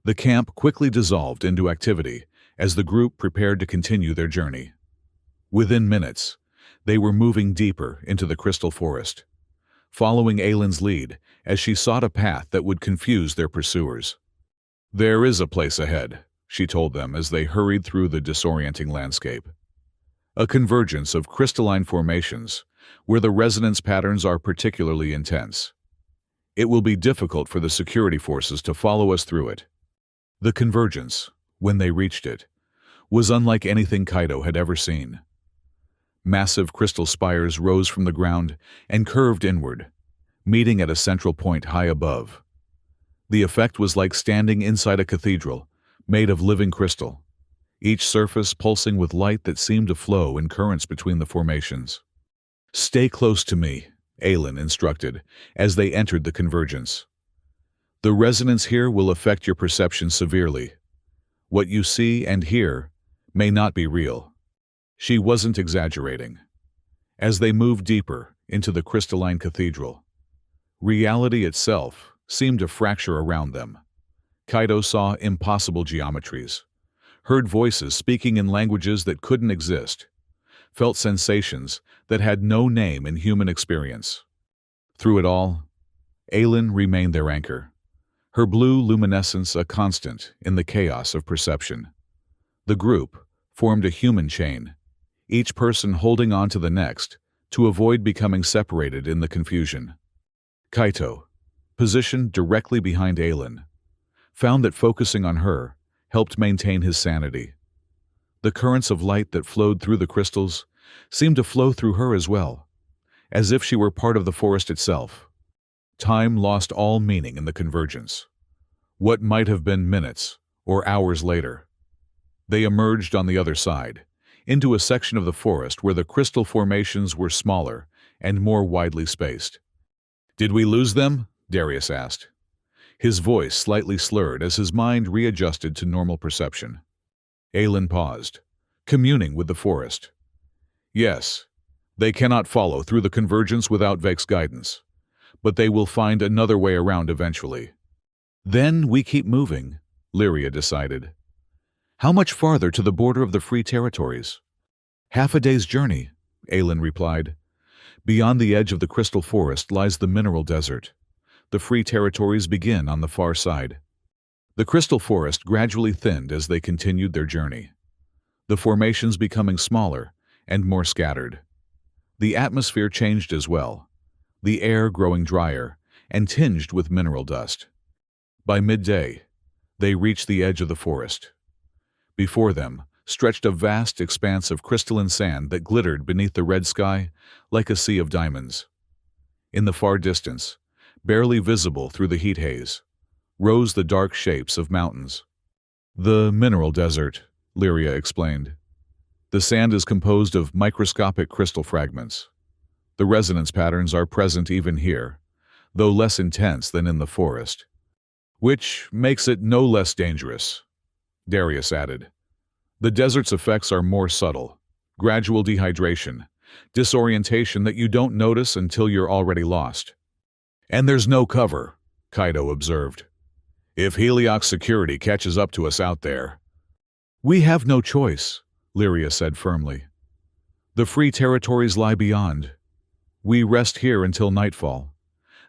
Speaker 1: The camp quickly dissolved into activity as the group prepared to continue their journey. Within minutes, they were moving deeper into the crystal forest, following Aelin's lead as she sought a path that would confuse their pursuers. There is a place ahead, she told them as they hurried through the disorienting landscape. A convergence of crystalline formations, where the resonance patterns are particularly intense. It will be difficult for the security forces to follow us through it. The convergence, when they reached it, was unlike anything Kaido had ever seen. Massive crystal spires rose from the ground and curved inward, meeting at a central point high above. The effect was like standing inside a cathedral, made of living crystal, each surface pulsing with light that seemed to flow in currents between the formations. Stay close to me, Aelin instructed, as they entered the convergence. The resonance here will affect your perception severely. What you see and hear may not be real. She wasn't exaggerating. As they moved deeper into the crystalline cathedral, reality itself seemed to fracture around them. Kaido saw impossible geometries, heard voices speaking in languages that couldn't exist, felt sensations that had no name in human experience. Through it all, Aelin remained their anchor, her blue luminescence a constant in the chaos of perception. The group formed a human chain, each person holding on to the next to avoid becoming separated in the confusion. Kaito, positioned directly behind Aelin, found that focusing on her helped maintain his sanity. The currents of light that flowed through the crystals seemed to flow through her as well, as if she were part of the forest itself. Time lost all meaning in the convergence. What might have been minutes or hours later, they emerged on the other side, into a section of the forest where the crystal formations were smaller and more widely spaced. Did we lose them? Darius asked. His voice slightly slurred as his mind readjusted to normal perception. Aelin paused, communing with the forest. Yes, they cannot follow through the convergence without Vex's guidance, but they will find another way around eventually. Then we keep moving, Lyria decided. How much farther to the border of the free territories? Half a day's journey, Aelin replied. Beyond the edge of the crystal forest lies the mineral desert. The free territories begin on the far side. The crystal forest gradually thinned as they continued their journey, the formations becoming smaller and more scattered. The atmosphere changed as well. the air growing drier and tinged with mineral dust. By midday, they reached the edge of the forest. Before them stretched a vast expanse of crystalline sand that glittered beneath the red sky like a sea of diamonds. In the far distance, barely visible through the heat haze, rose the dark shapes of mountains. "The mineral desert," Lyria explained. "The sand is composed of microscopic crystal fragments. The resonance patterns are present even here, though less intense than in the forest. Which makes it no less dangerous," Darius added. "The desert's effects are more subtle. Gradual dehydration, disorientation that you don't notice until you're already lost." "And there's no cover," Kaido observed. "If Heliox security catches up to us out there—" "We have no choice," Lyria said firmly. "The free territories lie beyond. We rest here until nightfall,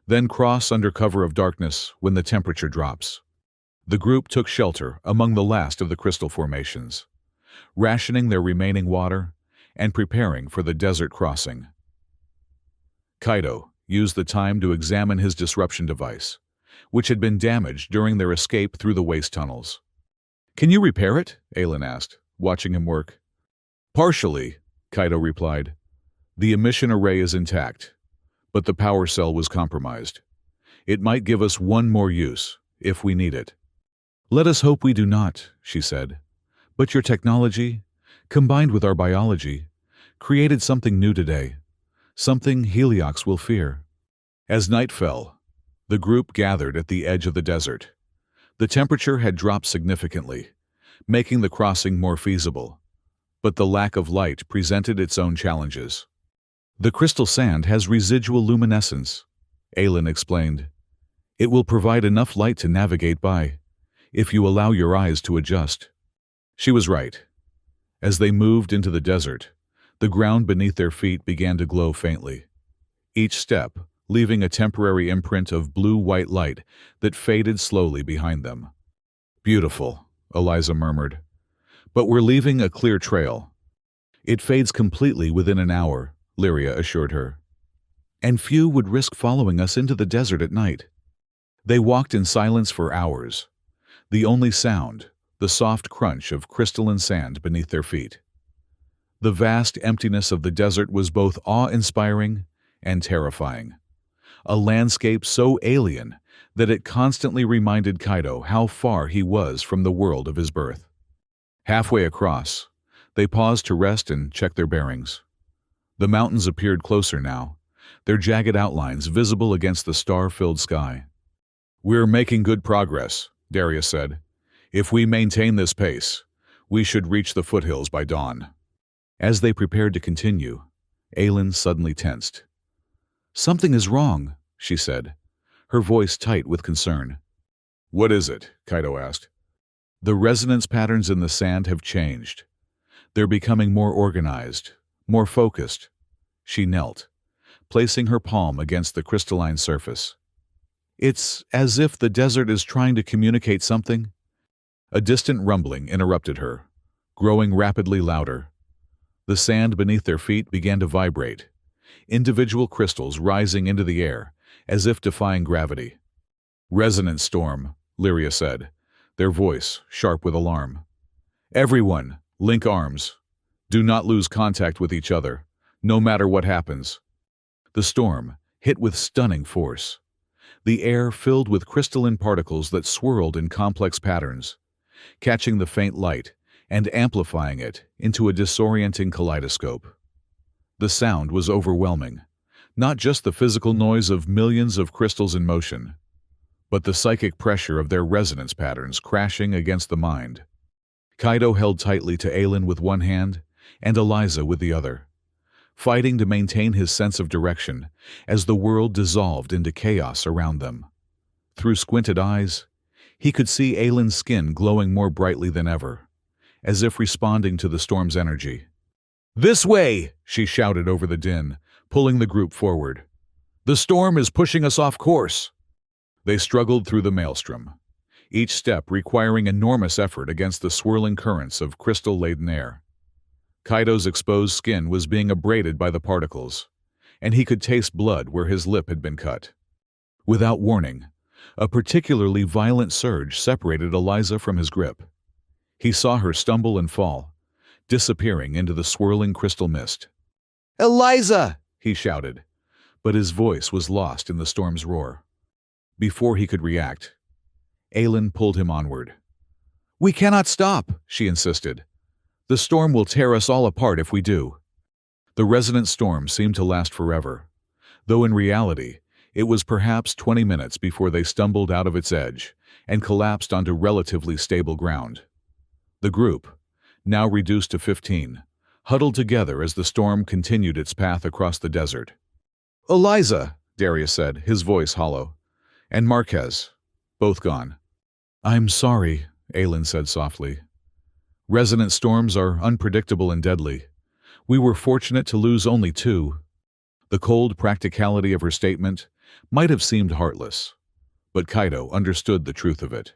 Speaker 1: then cross under cover of darkness when the temperature drops." The group took shelter among the last of the crystal formations, rationing their remaining water and preparing for the desert crossing. Kaido used the time to examine his disruption device, which had been damaged during their escape through the waste tunnels. "Can you repair it?" Aelin asked, watching him work. "Partially," Kaido replied. "The emission array is intact, but the power cell was compromised. It might give us one more use, if we need it." "Let us hope we do not," she said. "But your technology, combined with our biology, created something new today, something Heliox will fear." As night fell, the group gathered at the edge of the desert. The temperature had dropped significantly, making the crossing more feasible, but the lack of light presented its own challenges. "The crystal sand has residual luminescence," Aelin explained. "It will provide enough light to navigate by, if you allow your eyes to adjust." She was right. As they moved into the desert, the ground beneath their feet began to glow faintly, each step leaving a temporary imprint of blue-white light that faded slowly behind them. "Beautiful," Eliza murmured. "But we're leaving a clear trail." "It fades completely within an hour," Lyria assured her. "And few would risk following us into the desert at night." They walked in silence for hours, the only sound the soft crunch of crystalline sand beneath their feet. The vast emptiness of the desert was both awe-inspiring and terrifying, a landscape so alien that it constantly reminded Kaido how far he was from the world of his birth. Halfway across, they paused to rest and check their bearings. The mountains appeared closer now, their jagged outlines visible against the star-filled sky. "We're making good progress," Darius said. "If we maintain this pace, we should reach the foothills by dawn." As they prepared to continue, Aelin suddenly tensed. "Something is wrong," she said, her voice tight with concern. "What is it?" Kaido asked. "The resonance patterns in the sand have changed. They're becoming more organized, more focused." She knelt, placing her palm against the crystalline surface. "It's as if the desert is trying to communicate something." A distant rumbling interrupted her, growing rapidly louder. The sand beneath their feet began to vibrate, individual crystals rising into the air as if defying gravity. "Resonance storm," Lyria said, their voice sharp with alarm. "Everyone, link arms. Do not lose contact with each other, no matter what happens." The storm hit with stunning force. The air filled with crystalline particles that swirled in complex patterns, catching the faint light and amplifying it into a disorienting kaleidoscope. The sound was overwhelming, not just the physical noise of millions of crystals in motion, but the psychic pressure of their resonance patterns crashing against the mind. Kaido held tightly to Aelin with one hand and Eliza with the other, fighting to maintain his sense of direction as the world dissolved into chaos around them. Through squinted eyes, he could see Aelin's skin glowing more brightly than ever, as if responding to the storm's energy. "This way!" she shouted over the din, pulling the group forward. "The storm is pushing us off course." They struggled through the maelstrom, each step requiring enormous effort against the swirling currents of crystal-laden air. Kaido's exposed skin was being abraded by the particles, and he could taste blood where his lip had been cut. Without warning, a particularly violent surge separated Eliza from his grip. He saw her stumble and fall, disappearing into the swirling crystal mist. "Eliza!" he shouted, but his voice was lost in the storm's roar. Before he could react, Aelin pulled him onward. "We cannot stop," she insisted. "The storm will tear us all apart if we do." The resonant storm seemed to last forever, though in reality, it was perhaps 20 minutes before they stumbled out of its edge and collapsed onto relatively stable ground. The group, now reduced to 15, huddled together as the storm continued its path across the desert. "Eliza," Darius said, his voice hollow, "and Marquez, both gone." "I'm sorry," Aelin said softly. "Resonant storms are unpredictable and deadly. We were fortunate to lose only 2. The cold practicality of her statement might have seemed heartless, but Kaido understood the truth of it.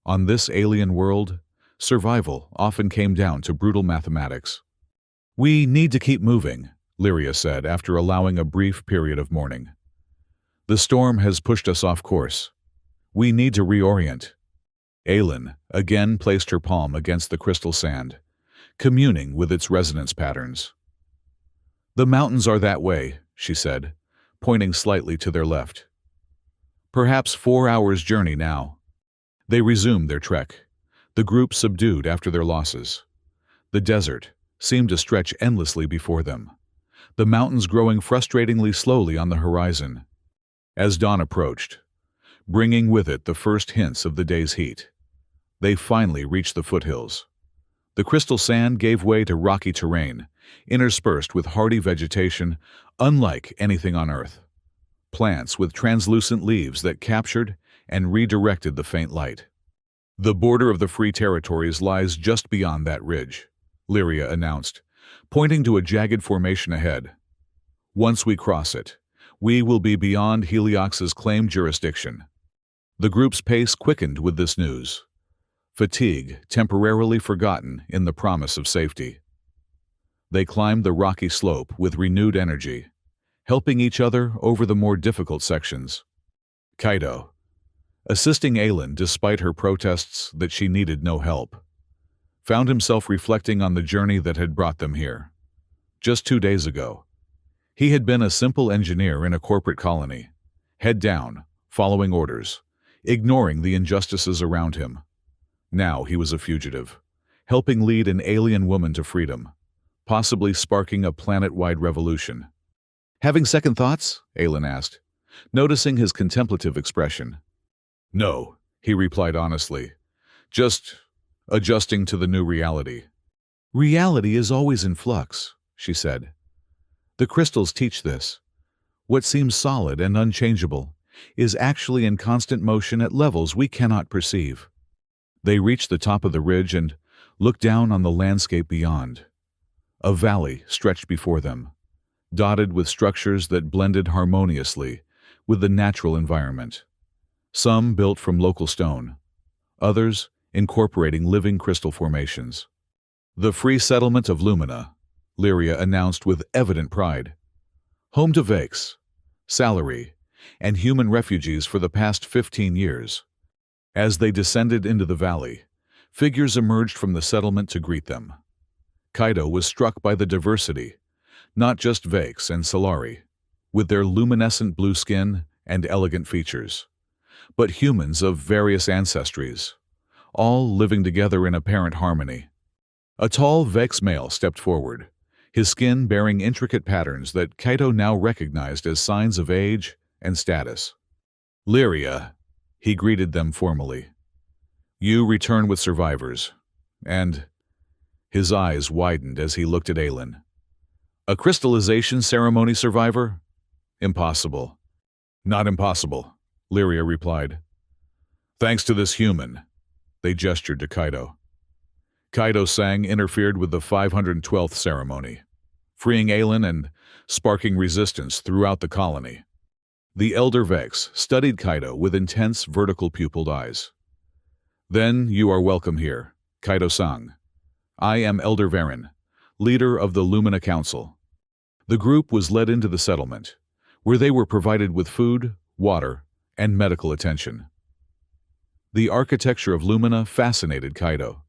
Speaker 1: On this alien world, survival often came down to brutal mathematics. "We need to keep moving," Lyria said after allowing a brief period of mourning. "The storm has pushed us off course. We need to reorient." Aelin again placed her palm against the crystal sand, communing with its resonance patterns. "The mountains are that way," she said, pointing slightly to their left. "Perhaps 4 hours' journey now." They resumed their trek, the group subdued after their losses. The desert seemed to stretch endlessly before them, the mountains growing frustratingly slowly on the horizon. As dawn approached, bringing with it the first hints of the day's heat, they finally reached the foothills. The crystal sand gave way to rocky terrain, interspersed with hardy vegetation unlike anything on Earth. Plants with translucent leaves that captured and redirected the faint light. "The border of the Free Territories lies just beyond that ridge," Lyria announced, pointing to a jagged formation ahead. "Once we cross it, we will be beyond Heliox's claimed jurisdiction." The group's pace quickened with this news, fatigue temporarily forgotten in the promise of safety. They climbed the rocky slope with renewed energy, helping each other over the more difficult sections. Kaido, assisting Aelin despite her protests that she needed no help, found himself reflecting on the journey that had brought them here. Just 2 days ago, he had been a simple engineer in a corporate colony, head down, following orders, ignoring the injustices around him. Now he was a fugitive, helping lead an alien woman to freedom, possibly sparking a planet-wide revolution. "Having second thoughts?" Aelin asked, noticing his contemplative expression. "No," he replied honestly. "Just adjusting to the new reality." "Reality is always in flux," she said. "The crystals teach this. What seems solid and unchangeable is actually in constant motion at levels we cannot perceive." They reached the top of the ridge and looked down on the landscape beyond. A valley stretched before them, dotted with structures that blended harmoniously with the natural environment. Some built from local stone, others incorporating living crystal formations. "The free settlement of Lumina," Lyria announced with evident pride. "Home to Vakes, salary, and human refugees for the past 15 years. As they descended into the valley, figures emerged from the settlement to greet them. Kaido was struck by the diversity, not just Vakes and Solari, with their luminescent blue skin and elegant features, but humans of various ancestries, all living together in apparent harmony. A tall Vex male stepped forward, his skin bearing intricate patterns that Kaido now recognized as signs of age and status. "Lyria," he greeted them formally. "You return with survivors, and—" His eyes widened as he looked at Aelin. "A crystallization ceremony survivor? Impossible." "Not impossible," Lyria replied. "Thanks to this human." They gestured to Kaido. Kaido Sang interfered with the 512th ceremony, freeing Aelin and sparking resistance throughout the colony. The Elder Vex studied Kaido with intense vertical pupiled eyes. "Then you are welcome here, Kaido Sang. I am Elder Varen, leader of the Lumina Council." The group was led into the settlement, where they were provided with food, water, and medical attention. The architecture of Lumina fascinated Kaido,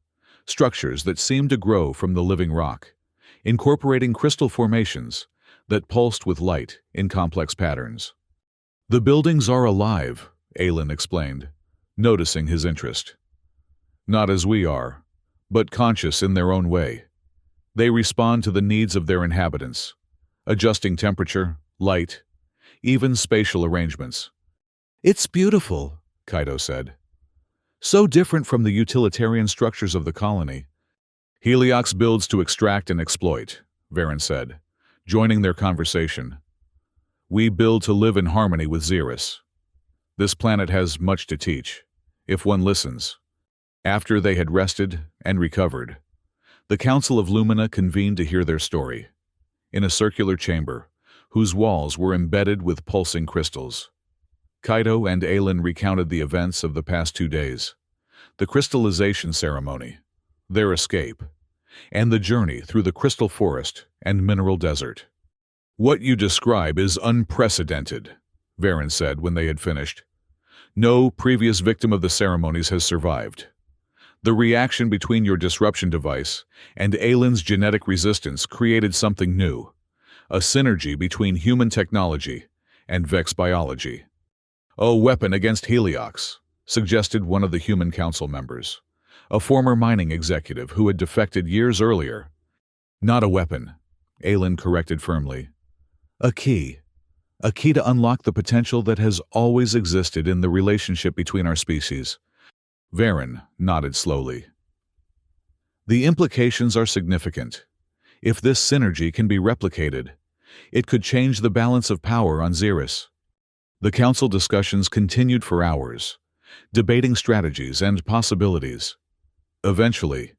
Speaker 1: structures that seemed to grow from the living rock, incorporating crystal formations that pulsed with light in complex patterns. "The buildings are alive," Aelin explained, noticing his interest. "Not as we are, but conscious in their own way. They respond to the needs of their inhabitants, adjusting temperature, light, even spatial arrangements." "It's beautiful," Kaido said. "So different from the utilitarian structures of the colony." "Heliox builds to extract and exploit," Varen said, joining their conversation. "We build to live in harmony with Xeris. This planet has much to teach, if one listens." After they had rested and recovered, the Council of Lumina convened to hear their story, in a circular chamber, whose walls were embedded with pulsing crystals. Kaido and Aelin recounted the events of the past 2 days, the crystallization ceremony, their escape, and the journey through the crystal forest and mineral desert. "What you describe is unprecedented," Varen said when they had finished. "No previous victim of the ceremonies has survived. The reaction between your disruption device and Aelin's genetic resistance created something new, a synergy between human technology and Vex biology." "A weapon against Heliox," suggested one of the Human Council members, a former mining executive who had defected years earlier. "Not a weapon," Aelin corrected firmly. "A key. A key to unlock the potential that has always existed in the relationship between our species." Varen nodded slowly. "The implications are significant. If this synergy can be replicated, it could change the balance of power on Xeris." The council discussions continued for hours, debating strategies and possibilities. Eventually,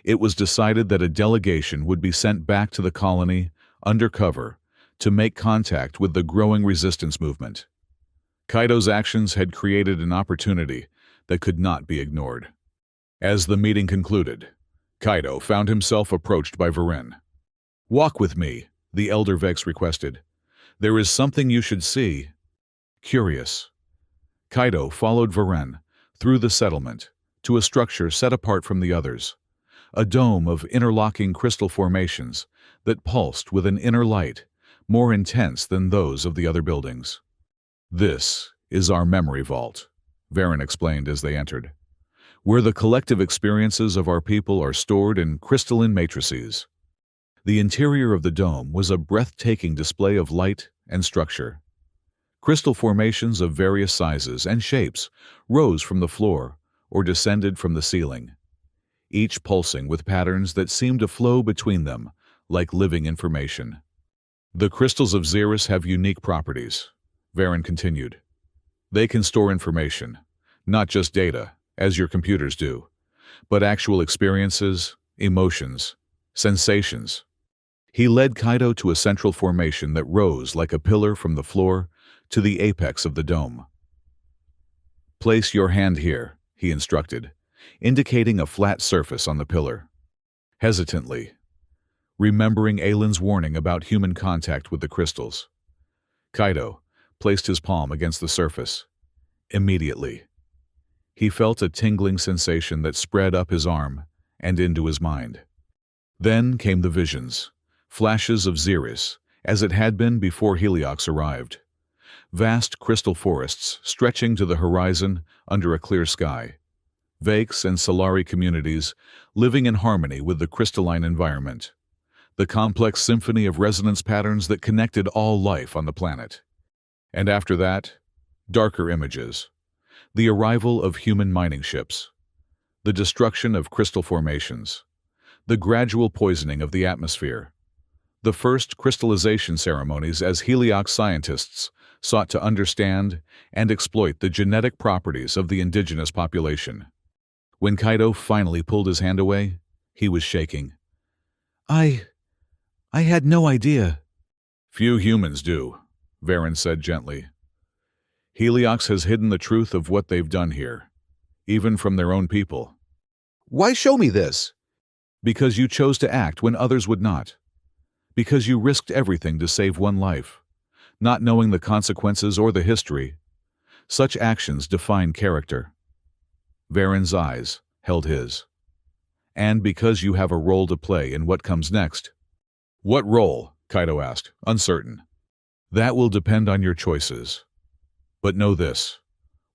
Speaker 1: it was decided that a delegation would be sent back to the colony undercover to make contact with the growing resistance movement. Kaido's actions had created an opportunity that could not be ignored. As the meeting concluded, Kaido found himself approached by Varen. "Walk with me," the Elder Vex requested. "There is something you should see." Curious, Kaido followed Varen through the settlement to a structure set apart from the others, a dome of interlocking crystal formations that pulsed with an inner light more intense than those of the other buildings. "This is our memory vault," Varen explained as they entered, "where the collective experiences of our people are stored in crystalline matrices." The interior of the dome was a breathtaking display of light and structure. Crystal formations of various sizes and shapes rose from the floor or descended from the ceiling, each pulsing with patterns that seemed to flow between them like living information. "The crystals of Xeris have unique properties," Varen continued. "They can store information, not just data, as your computers do, but actual experiences, emotions, sensations." He led Kaido to a central formation that rose like a pillar from the floor to the apex of the dome. "Place your hand here," he instructed, indicating a flat surface on the pillar. Hesitantly, remembering Aelin's warning about human contact with the crystals, Kaido placed his palm against the surface. Immediately, he felt a tingling sensation that spread up his arm and into his mind. Then came the visions, flashes of Xeris, as it had been before Heliox arrived. Vast crystal forests stretching to the horizon under a clear sky. Vex and Solari communities living in harmony with the crystalline environment. The complex symphony of resonance patterns that connected all life on the planet. And after that, darker images. The arrival of human mining ships. The destruction of crystal formations. The gradual poisoning of the atmosphere. The first crystallization ceremonies as Heliox scientists sought to understand and exploit the genetic properties of the indigenous population. When Kaido finally pulled his hand away, he was shaking. I had no idea." "Few humans do," Varen said gently. "Heliox has hidden the truth of what they've done here, even from their own people."
Speaker 2: "Why show me this?"
Speaker 1: "Because you chose to act when others would not. Because you risked everything to save one life, not knowing the consequences or the history. Such actions define character. Varen's eyes held his. And because you have a role to play in what comes next. What role? Kaido asked, uncertain. That will depend on your choices. But know this.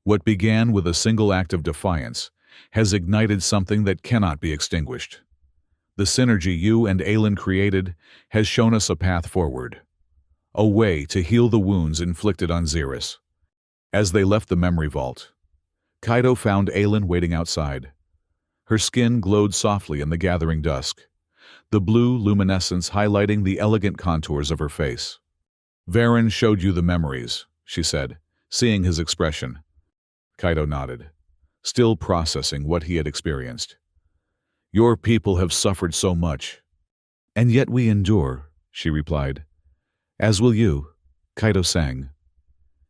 Speaker 1: What began with a single act of defiance has ignited something that cannot be extinguished. The synergy you and Aelin created has shown us a path forward. A way to heal the wounds inflicted on Xeris. As they left the memory vault, Kaido found Aelin waiting outside. Her skin glowed softly in the gathering dusk, the blue luminescence highlighting the elegant contours of her face. Varen showed you the memories, she said, seeing his expression. Kaido nodded, still processing what he had experienced. Your people have suffered so much. And yet we endure, she replied. As will you, Kaido sang.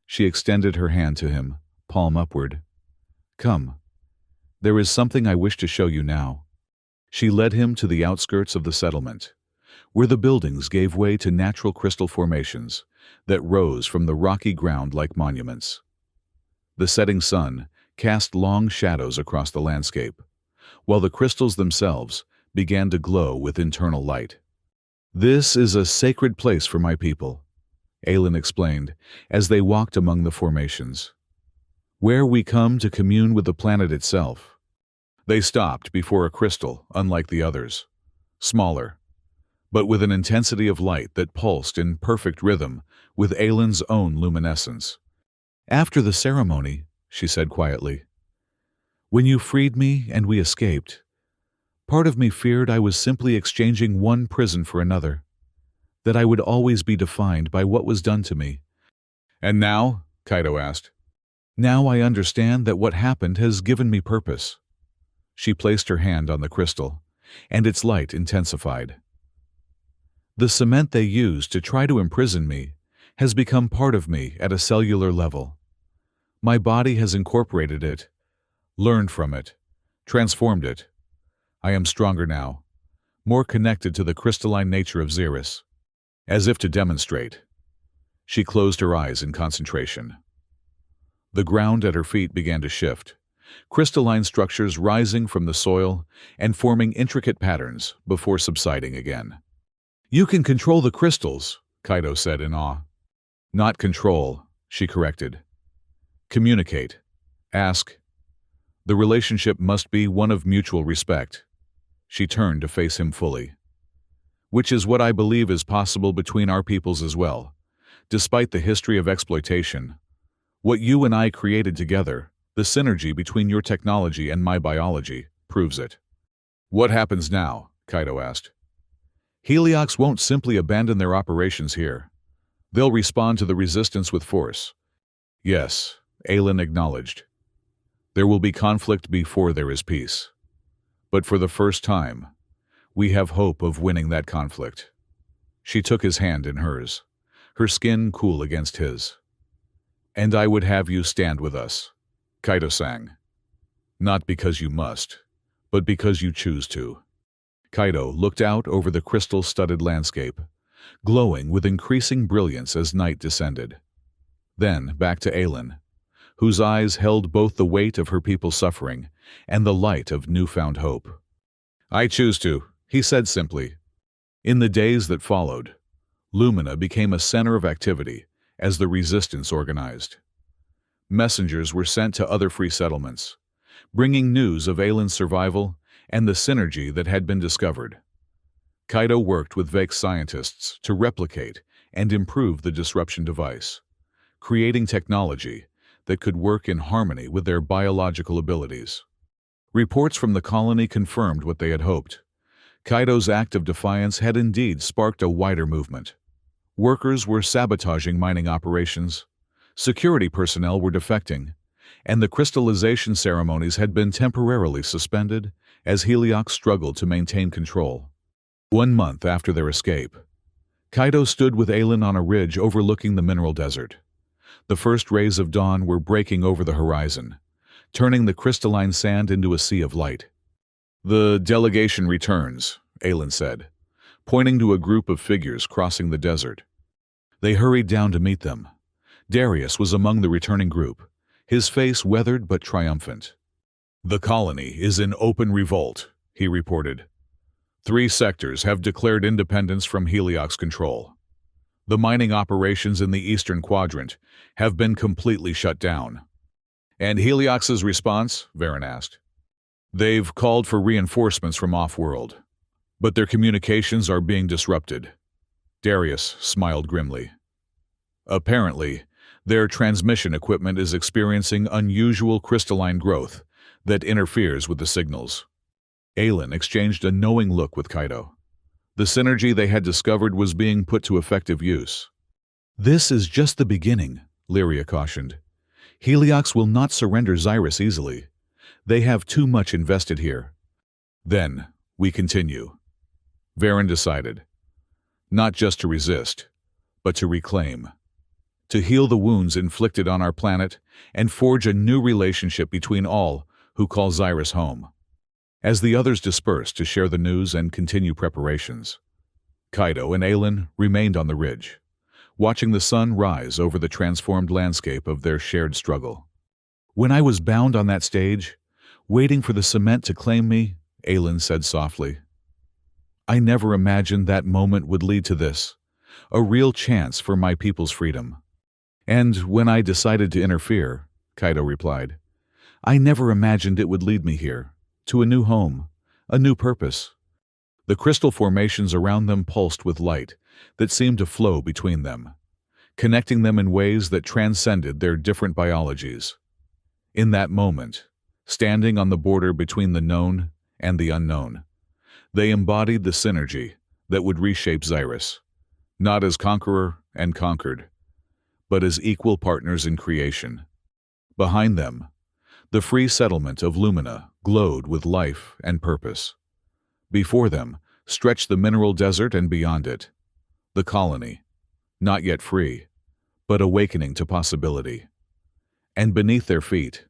Speaker 1: She extended her hand to him, palm upward. Come. There is something I wish to show you now. She led him to the outskirts of the settlement, where the buildings gave way to natural crystal formations that rose from the rocky ground like monuments. The setting sun cast long shadows across the landscape, while the crystals themselves began to glow with internal light. This is a sacred place for my people, Aelin explained as they walked among the formations. Where we come to commune with the planet itself. They stopped before a crystal unlike the others, smaller, but with an intensity of light that pulsed in perfect rhythm with Aelin's own luminescence. After the ceremony, she said quietly, when you freed me and we escaped, part of me feared I was simply exchanging one prison for another, that I would always be defined by what was done to me. And now? Kaido asked. Now I understand that what happened has given me purpose. She placed her hand on the crystal, and its light intensified. The cement they used to try to imprison me has become part of me at a cellular level. My body has incorporated it, learned from it, transformed it. I am stronger now, more connected to the crystalline nature of Xeris. As if to demonstrate, she closed her eyes in concentration. The ground at her feet began to shift, crystalline structures rising from the soil and forming intricate patterns before subsiding again. You can control the crystals, Kaido said in awe. Not control, she corrected. Communicate. Ask. The relationship must be one of mutual respect. She turned to face him fully. Which is what I believe is possible between our peoples as well. Despite the history of exploitation, what you and I created together, the synergy between your technology and my biology, proves it. What happens now? Kaido asked. Heliox won't simply abandon their operations here. They'll respond to the resistance with force. Yes, Aelin acknowledged. There will be conflict before there is peace. But for the first time, we have hope of winning that conflict. She took his hand in hers, her skin cool against his. And I would have you stand with us, Kaido sang. Not because you must, but because you choose to. Kaido looked out over the crystal-studded landscape, glowing with increasing brilliance as night descended. Then back to Aelin, whose eyes held both the weight of her people's suffering and the light of newfound hope. I choose to, he said simply. In the days that followed, Lumina became a center of activity as the resistance organized. Messengers were sent to other free settlements, bringing news of Aelin's survival and the synergy that had been discovered. Kaido worked with Vex scientists to replicate and improve the disruption device, creating technology that could work in harmony with their biological abilities. Reports from the colony confirmed what they had hoped. Kaido's act of defiance had indeed sparked a wider movement. Workers were sabotaging mining operations, security personnel were defecting, and the crystallization ceremonies had been temporarily suspended as Heliox struggled to maintain control. 1 month after their escape, Kaido stood with Aelin on a ridge overlooking the mineral desert. The first rays of dawn were breaking over the horizon, turning the crystalline sand into a sea of light. The delegation returns, Aelin said, pointing to a group of figures crossing the desert. They hurried down to meet them. Darius was among the returning group, his face weathered but triumphant. "The colony is in open revolt," he reported. "3 sectors have declared independence from Heliox control. The mining operations in the eastern quadrant have been completely shut down." "And Heliox's response?" Varen asked. "They've called for reinforcements from off-world, but their communications are being disrupted." Darius smiled grimly. "Apparently, their transmission equipment is experiencing unusual crystalline growth that interferes with the signals." Aelin exchanged a knowing look with Kaido. The synergy they had discovered was being put to effective use. "This is just the beginning," Lyria cautioned. "Heliox will not surrender Xyrus easily. They have too much invested here." "Then, we continue," Varen decided. "Not just to resist, but to reclaim. To heal the wounds inflicted on our planet and forge a new relationship between all who call Xyrus home." As the others dispersed to share the news and continue preparations, Kaido and Aelin remained on the ridge, watching the sun rise over the transformed landscape of their shared struggle. "When I was bound on that stage, waiting for the cement to claim me," Aelin said softly, "I never imagined that moment would lead to this, a real chance for my people's freedom." "And when I decided to interfere," Kaido replied, "I never imagined it would lead me here, to a new home, a new purpose." The crystal formations around them pulsed with light that seemed to flow between them, connecting them in ways that transcended their different biologies. In that moment, standing on the border between the known and the unknown, they embodied the synergy that would reshape Xyrus, not as conqueror and conquered, but as equal partners in creation. Behind them, the free settlement of Lumina glowed with life and purpose. Before them stretched the mineral desert, and beyond it, the colony, not yet free, but awakening to possibility. And beneath their feet,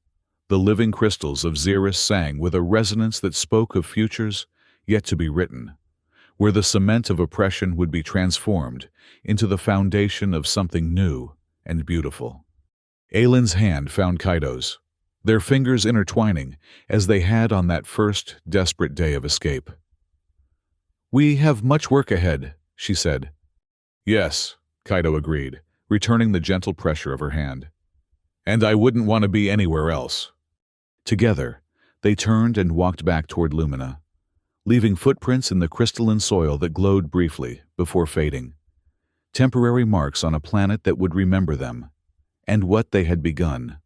Speaker 1: the living crystals of Xyrus sang with a resonance that spoke of futures yet to be written, where the cement of oppression would be transformed into the foundation of something new and beautiful. Aelin's hand found Kaido's, their fingers intertwining as they had on that first desperate day of escape. "We have much work ahead," she said. "Yes," Kaido agreed, returning the gentle pressure of her hand. "And I wouldn't want to be anywhere else." Together, they turned and walked back toward Lumina, leaving footprints in the crystalline soil that glowed briefly before fading, temporary marks on a planet that would remember them, and what they had begun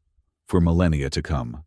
Speaker 1: for millennia to come.